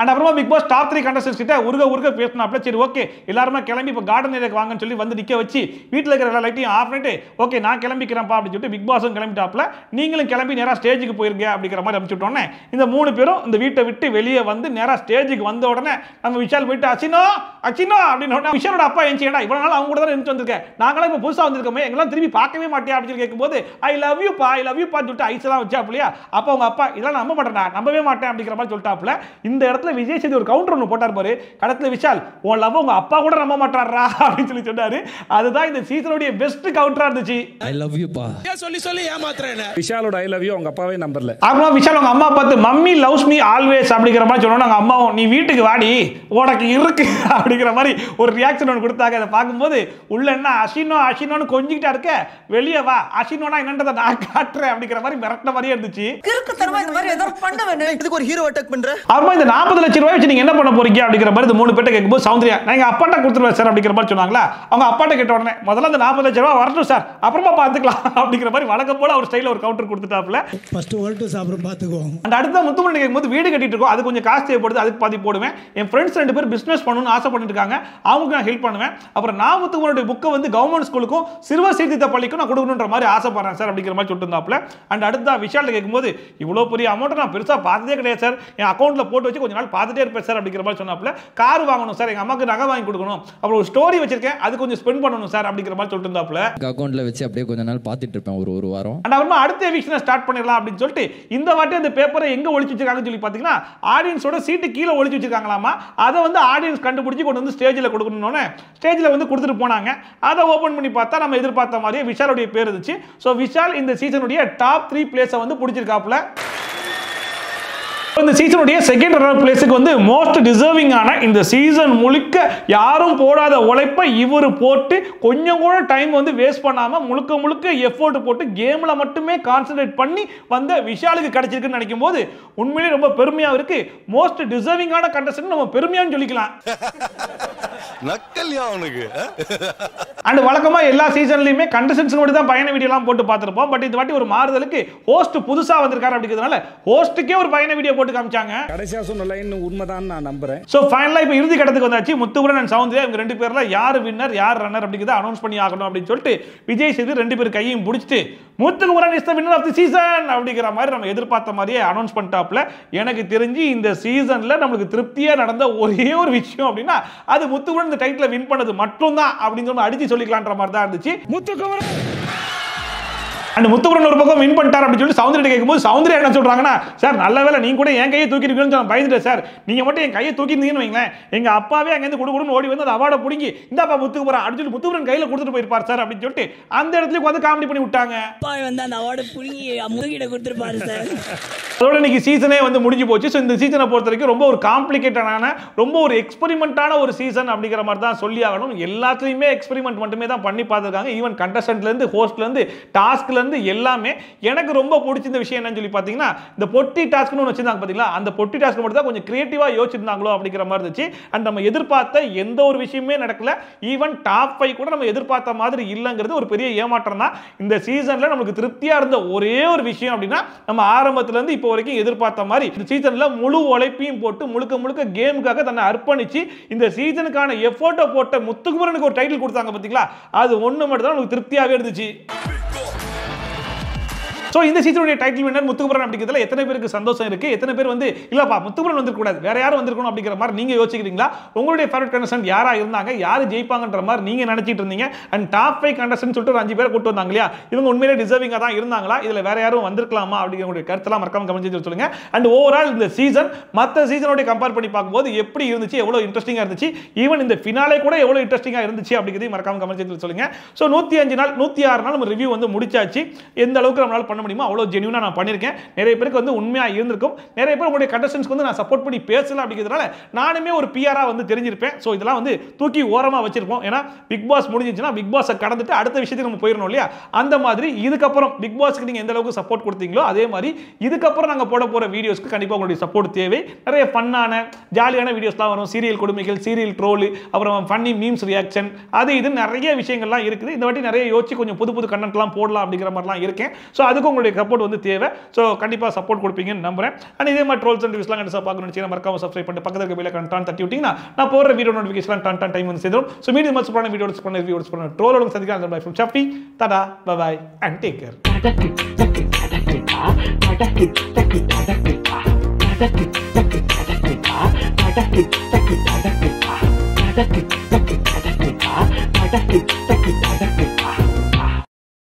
அண்ட் அப்புறமா பிக் பாஸ் டாப் 3 கண்டஸ்டன்ஸ் கிட்ட உருக பேசினாப்ல. சரி ஓகே எல்லாருமே கிளம்பி இப்போ கார்டன் ஏரியாக்கு வாங்கன்னு சொல்லி வந்து நிற்க வச்சு வீட்டில் இருக்கிற எல்லா லைட்டையும் ஆஃப் பண்ணிட்டு ஓகே நான் கிளம்பிக்கிறேன்ப்பா அப்படின்னு சொல்லிட்டு பிக் பாஸும் கிளம்பிட்டாப்ல. நீங்களும் கிளம்பி நேராக ஸ்டேஜுக்கு போயிருங்க அப்படிங்கிற மாதிரி அனுப்பிச்சுட்டோன்னே இந்த 3 பேரும் இந்த வீட்டை விட்டு வெளியே வந்து நேராக ஸ்டேஜுக்கு வந்த உடனே நம்ம விஷால் போயிட்டு அச்சினோ அப்படின்னு விஷாலோட அப்பா ஏன்டா இவ்வளோ நாள் அவங்க கூட தான் இருந்து வந்திருக்கேன், நாங்களாம் இப்போ புதுசாக வந்திருக்கோமே, எங்கெல்லாம் திரும்பி பார்க்கவே மாட்டேன் அப்படின்னு சொல்லி கேட்கும்போது ஐ லவ் யூ சொல்லிட்டு ஐஸ்லாம் வச்சாப்லையா. அப்போ அவங்க அப்பா இதெல்லாம் நம்பவே மாட்டேன் அப்படிங்கிற மாதிரி சொல்லிட்டாப்ல. இந்த இடத்துல விஜய் சேது ஒரு கவுண்டர் ஒன்று போட்டார் பாரு, கடத்துல விஷால் உன் லவ் உங்க அப்பா கூட நம்ப மாட்டாரா அப்படின்னு சொல்லி சொன்னாரு. அதுதான் இந்த சீசனுடைய பெஸ்ட் கவுண்டரா இருந்துச்சு. ஐ லவ் யூ பா சொல்லி ஏமாத்துறேன். விஷாலோட ஐ லவ் யூ அவங்க அப்பாவே நம்பர்ல. அப்புறமா விஷால் அவங்க அம்மா பார்த்து மம்மி லவ்ஸ் மீ ஆல்வேஸ் அப்படிங்கிற மாதிரி சொன்னோம். அவங்க அம்மாவும் நீ வீட்டுக்கு வாடி உனக்கு இருக்கு அப்படிங்கிற மாதிரி ஒரு ரியாக்ஷன் ஒன்று கொடுத்தாங்க. அதை பார்க்கும்போது உள்ள என்ன அஷினோன்னு கொஞ்சிக்கிட்டா இருக்க, வெளியே வா அஷினோனா என்னன்றதை நான் காட்டுறேன் அப்படிங்கிற மாதிரி மிரட்ட மாதிரியே இருந்துச்சு. இதுக்கு ஒரு ஹீரோ அட்டாக் பண்ற. அப்புறமா இந்த 40 லட்சம் ரூபாய் வச்சு நீங்க என்ன பண்ண போறீங்க அப்படிங்கிற மாதிரி இந்த 3 பேர்ட்ட கேட்கும்போது சௌந்தர்யா நான் எங்க அப்பாட்ட கொடுத்துருவேன் சார் அப்படிங்கிற மாதிரி சொன்னாங்களா. அவங்க அப்பாட்ட கேட்ட உடனே முதல்ல அந்த 40 லட்சம் ரூபாய் வரட்டும் சார் அப்புறமா பார்த்துக்கலாம் அப்படிங்கிற மாதிரி வழக்கம் போல ஒரு ஸ்டைல ஒரு கவுண்டர் கொடுத்துட்டாப்ல. ஃபர்ஸ்ட் வரட்டும் சார் அப்புறம் பார்த்துக்குவோம். அந்த அடுத்த முத்துமணி கேட்கும்போது வீடு கட்டிட்டு இருக்கோம், அது கொஞ்சம் காசு தேவைப்படுது, அதுக்கு பாதி போடுவேன். என் ஃப்ரெண்ட்ஸ் 2 பேர் பிசினஸ் பண்ணணும்னு ஆசைப்பட்டு இருக்காங்க, அவங்களுக்கு நான் ஹெல்ப் பண்ணுவேன். அப்புறம் நான் முத்துமணியோட புக்கை வந்து கவர்மெண்ட் ஸ்கூலுக்கும் சிறுவர் சீர்திருத்த பள்ளிக்கும் நான் கொடுக்கணுன்ற மாதிரி ஆசைப்படுறேன் சார் அப்படிங்கிற மாதிரி சொல்லிட்டு இருந்தாப்ல. அண்ட் அடுத்த விஷால் கேட்கும்போது இவ்வளோ பெரிய அமௌண்ட் நான் பெருசாக பார்த்ததே கிடையாது சார், என் அக்கௌண்ட்ல போட்டு வச்சு கொஞ்ச நாள் பார்த்துட்டே இருப்பேன் சார் அப்படிங்கிற மாதிரி சொன்னாப்ல. கார் வாங்கணும் சார், எங்க அம்மாக்கு நகை வாங்கி கொடுக்கணும், அப்புறம் ஒரு ஸ்டோரி வச்சிருக்கேன் அது கொஞ்சம் ஸ்பெண்ட் பண்ணணும் சார் அப்படிங்கிற மாதிரி சொல்லிட்டு இருந்தாப்ல. அக்கௌண்ட்ல வச்சு அப்படியே கொஞ்ச நாள் பார்த்துட்டு இருப்பேன் ஒரு வாரம். அண்ட் அப்புறமா அடுத்த எவிக்ஷனை ஸ்டார்ட் பண்ணிடலாம் அப்படின்னு சொல்லிட்டு இந்த வாட்டி அந்த பேப்பரை எங்க ஒளிச்சு வச்சிருக்காங்கன்னு சொல்லி பார்த்தீங்கன்னா ஆடியன்ஸோட சீட்டு கீழே ஒளிச்சு வச்சிருக்காங்களாமா. அதை வந்து ஆடியன்ஸ் கண்டுபிடிச்சு கொண்டு வந்து ஸ்டேஜில் கொடுக்கணும்னு ஸ்டேஜில் வந்து கொடுத்துட்டு போனாங்க. அதை ஓப்பன் பண்ணி பார்த்தா நம்ம எதிர்பார்த்த மாதிரியே விஷாலுடைய பேர் இருந்துச்சு. ஸோ விஷால் இந்த சீசனுடைய டாப் 3 பிளேஸை வந்து பிடிச்சிருக்காப்ல. இந்த சீசனுடைய செகண்ட் பிளேஸுக்கு வந்து மோஸ்ட் டிசர்விங் ஆன இந்த சீசன் முழுக்க யாரும் போடாத உழைப்பை இவர் போட்டு கொஞ்சம் கூட டைம் வந்து வேஸ்ட் பண்ணாம முழுக்க எஃபோர்ட் போட்டு கேம்ல மட்டுமே கான்சென்ட்ரேட் பண்ணி வந்த விஷாலுக்கு கிடைச்சிருக்குன்னு நினைக்கும் போது உண்மையிலேயே ரொம்ப பெருமையா இருக்கு. மோஸ்ட் டிசர்விங்கான கண்டஸ்டன்ட் நம்ம பெருமையான்னு சொல்லிக்கலாம். நக்கல்யா அவனுக்கு. அண்ட் வழக்கமா எல்லா சீசன்லயுமே கண்டஸ்டன்ஸ் மட்டும் தான் பயண வீடியோ எல்லாம் போட்டு பார்த்திருப்போம். பட் இந்த வாட்டி ஒரு மாறுதலுக்கு ஹோஸ்ட் புதுசா வந்திருக்காரு அப்படிங்கிறதுனால ஹோஸ்ட்டுக்கே ஒரு பயண வீடியோ போட்டு காமிச்சாங்க. கடைசியா சொன்ன லைன் உண்மைதான் நான் நம்புறேன். சோ ஃபைனலா இப்போ இறுதி கட்டத்துக்கு வந்தாச்சு. முத்துக்குமரன் அண்ட் சௌந்தர்யா இவங்க ரெண்டு பேர்ல யார் வின்னர் யார் ரன்னர் அப்படிங்கறத அனௌன்ஸ் பண்ணி ஆகணும் அப்படின்னு சொல்லிட்டு விஜய் சேது ரெண்டு பேர் கையையும் பிடிச்சிட்டு Muthukumaran is the winner of the season அப்படிங்கிற மாதிரி நம்ம எதிர்பார்த்த மாதிரியே அனௌன்ஸ் பண்ணிட்டாப்ல. எனக்கு தெரிஞ்சு இந்த சீசன்ல நமக்கு திருப்தியா நடந்த ஒரே ஒரு விஷயம் அப்படின்னா அது முத்துக்குமரன் இந்த டைட்டில் வின் பண்ணது மட்டும்தான் அப்படிங்கிற அடிச்சு சொல்லிக்கலான்ற மாதிரி தான் இருந்துச்சு. முத்துக்குமரன் அண்ட் முத்துக்குமரன் ஒரு பக்கம் வின் பண்ணிட்டார் அப்படின்னு சொல்லி சௌந்தர்யா கேட்கும்போது சௌந்தர்யா என்ன சொல்றாங்கன்னா, சார் நல்ல வேலை நீங்க கூட என் கையை தூக்கிருக்கீங்கன்னு நான் பயந்துட்டேன் சார். நீங்க மட்டும் என் கையை தூக்கிருந்தீங்கன்னு வைங்களேன், எங்க அப்பாவே அங்கேருந்து கொடுக்கணும்னு ஓடி வந்து அந்த அவார்டை பிடிங்கி இந்தாப்பா முத்துக்குமரன் அப்படின்னு சொல்லி முத்துக்குமரன் கையில கொடுத்துட்டு போயிருப்பார் சார் அப்படின்னு சொல்லிட்டு அந்த இடத்துல உட்காந்து காமெடி பண்ணி விட்டாங்க. அப்பா வந்து அந்த அவார்டை பிடிங்கி முத்துக்கிட்ட கொடுத்துருப்பாரு சார். அதோட இன்னைக்கு சீசனே வந்து முடிஞ்சு போச்சு. ஸோ இந்த சீசனை பொறுத்த வரைக்கும் ரொம்ப ஒரு காம்ப்ளிகேட்டடான ரொம்ப ஒரு எக்ஸ்பெரிமெண்டான ஒரு சீசன் அப்படிங்கிற மாதிரி தான் சொல்லி ஆகணும். எல்லாத்துலேயுமே எக்ஸ்பெரிமெண்ட் மட்டுமே தான் பண்ணி பார்த்துருக்காங்க. ஈவன் கண்டஸ்டன்ட்லேருந்து ஹோஸ்ட்லேருந்து டாஸ்க்லேருந்து எல்லாமே. எனக்கு ரொம்ப பிடிச்சிருந்த விஷயம் என்னன்னு சொல்லி பார்த்தீங்கன்னா இந்த பொட்டி டாஸ்க்னு ஒன்று வச்சிருந்தாங்க பார்த்தீங்களா, அந்த பொட்டி டாஸ்க் மட்டும் தான் கொஞ்சம் கிரியேட்டிவாக யோசிச்சிருந்தாங்களோ அப்படிங்கிற மாதிரி இருந்துச்சு. அண்ட் நம்ம எதிர்பார்த்த எந்த ஒரு விஷயமே நடக்கல. ஈவன் டாப் 5 கூட நம்ம எதிர்பார்த்த மாதிரி இல்லைங்கிறது ஒரு பெரிய ஏமாற்றம் தான். இந்த சீசனில் நமக்கு திருப்தியாக இருந்த ஒரே ஒரு விஷயம் அப்படின்னா நம்ம ஆரம்பத்திலேருந்து இப்போ வரைக்கும் எதிர்பார்த்த மாதிரி இந்த சீசன்ல முழு உழைப்பையும் போட்டு முழுக்க முழுக்க கேமுக்காக தன்னை அர்ப்பணிச்சு இந்த சீசனுக்கான எஃபோர்ட்டை போட்ட முத்துக்குமரனுக்கு ஒரு டைட்டில் கொடுத்தாங்க பார்த்தீங்களா, அது ஒன்று மட்டும் தான் நமக்கு திருப்தியாகவே இருந்துச்சு. ஸோ இந்த சீசனுடைய டைட்டில் வின்னர் முத்துக்குமரன் அப்படிங்கிறதுல எத்தனை பேருக்கு சந்தோஷம் இருக்கு, எத்தனை பேர் வந்து இல்லப்பா முத்துக்குமரன் வந்திருக்கூடாது வேற யாரும் வந்திருக்கணும் அப்படிங்கிற மாதிரி நீங்க யோசிக்கிறீங்களா? உங்களுடைய ஃபேவரட் கண்டஸ்டன்ட் யாரா இருந்தாங்க, யாரு ஜெயிப்பாங்கன்ற மாதிரி நீங்க நினைச்சிட்டு இருந்தீங்க? அண்ட் டாப் 5 கண்டஸ்டன்ட் சொல்லிட்டு ஒரு 5 பேரை கூட்டு வந்தாங்க இல்லையா, இவங்க உண்மையிலே டிசர்விங்கா தான் இருந்தாங்களா, இதுல வேற யாரும் வந்திருக்கலாமா அப்படிங்கிற கருத்தெல்லாம் மறக்காம கமெண்ட் சொல்லுங்க. அண்ட் ஓவரால் இந்த சீசன் மற்ற சீசனோட கம்பேர் பண்ணி பார்க்கும்போது எப்படி இருந்துச்சு, எவ்வளவு இன்ட்ரெஸ்டிங்கா இருந்துச்சு, ஈவன் இந்த ஃபினாலே கூட எவ்வளவு இன்ட்ரெஸ்டிங்கா இருந்துச்சு அப்படிங்கிறதையும் மறக்காம கமெண்ட் சொல்லுங்க. ஸோ 105 நாள் 106 நாள் நம்ம ரிவ்யூ வந்து முடிச்சாச்சு. எந்த அளவுக்கு நம்மளால பண்ண முடியுமோ அவ்வளோ ஜென்யூனா நான் பண்ணியிருக்கேன். நிறைய பேருக்கு வந்து உண்மையா இருந்திருக்கும், நிறைய பேர் உங்களுடைய கண்டஸ்டன்ஸ்க்கு வந்து நான் சப்போர்ட் பண்ணி பேசல அப்படிங்கிறதுனால நானுமே ஒரு பிஆரா வந்து தெரிஞ்சிருப்பேன். ஸோ இதெல்லாம் வந்து தூக்கி ஓரமா வச்சிருப்போம். ஏன்னா பிக் பாஸ் முடிஞ்சிச்சுன்னா பிக் பாஸை கடந்துட்டு அடுத்த விஷயத்துக்கு நம்ம போயிடணும் இல்லையா, அந்த மாதிரி இதுக்கப்புறம் பிக் பாஸ்க்கு நீங்க எந்த அளவுக்கு சப்போர்ட் கொடுத்தீங்களோ அதே மாதிரி இதுக்கப்புறம் நாங்கள் போட போற வீடியோஸ்க்கு கண்டிப்பாக உங்களுடைய சப்போர்ட் தேவை. நிறைய ஃபன்னான ஜாலியான வீடியோஸ்லாம் வரும், சீரியல் கொடுமைகள், சீரியல் ட்ரோல், அப்புறம் ஃபன்னி மீம்ஸ் ரியாக்ஷன், அது இது நிறைய விஷயங்கள்லாம் இருக்குது. இந்த வாட்டி நிறைய யோசிச்சு கொஞ்சம் புது புது கண்டென்ட்லாம் போடலாம் அப்படிங்கிற மாதிரிலாம் இருக்கேன். ஸோ அதுக்கு உங்களுடைய சப்போர்ட் வந்து தேவை. ஸோ கண்டிப்பாக சப்போர்ட் கொடுப்பீங்கன்னு நம்புறேன். அண்ட் இதே மாதிரி ட்ரோல்ஸ் அண்ட் ரிவ்யூஸ்லாம் கண்டிப்பாக பார்க்கணும்னு நினைச்சீங்கன்னா மறக்காம சப்ஸ்கிரைப் பண்ணிட்டு பக்கத்துல இருக்க பெல் ஐகான் டான் தட்டி விட்டீங்கன்னா நான் போடுற வீடியோ நோட்டிஃபிகேஷன் டான் டைம் வந்து சேரும். ஸோ மீடியம் மச் பண்ண வீடியோஸ் பண்ண ரிவ்யூஸ் பண்ண ட்ரோலோட சந்திக்கலாம். பை ஃப்ரம் ஷாஃபி, டாடா, bye bye and take care.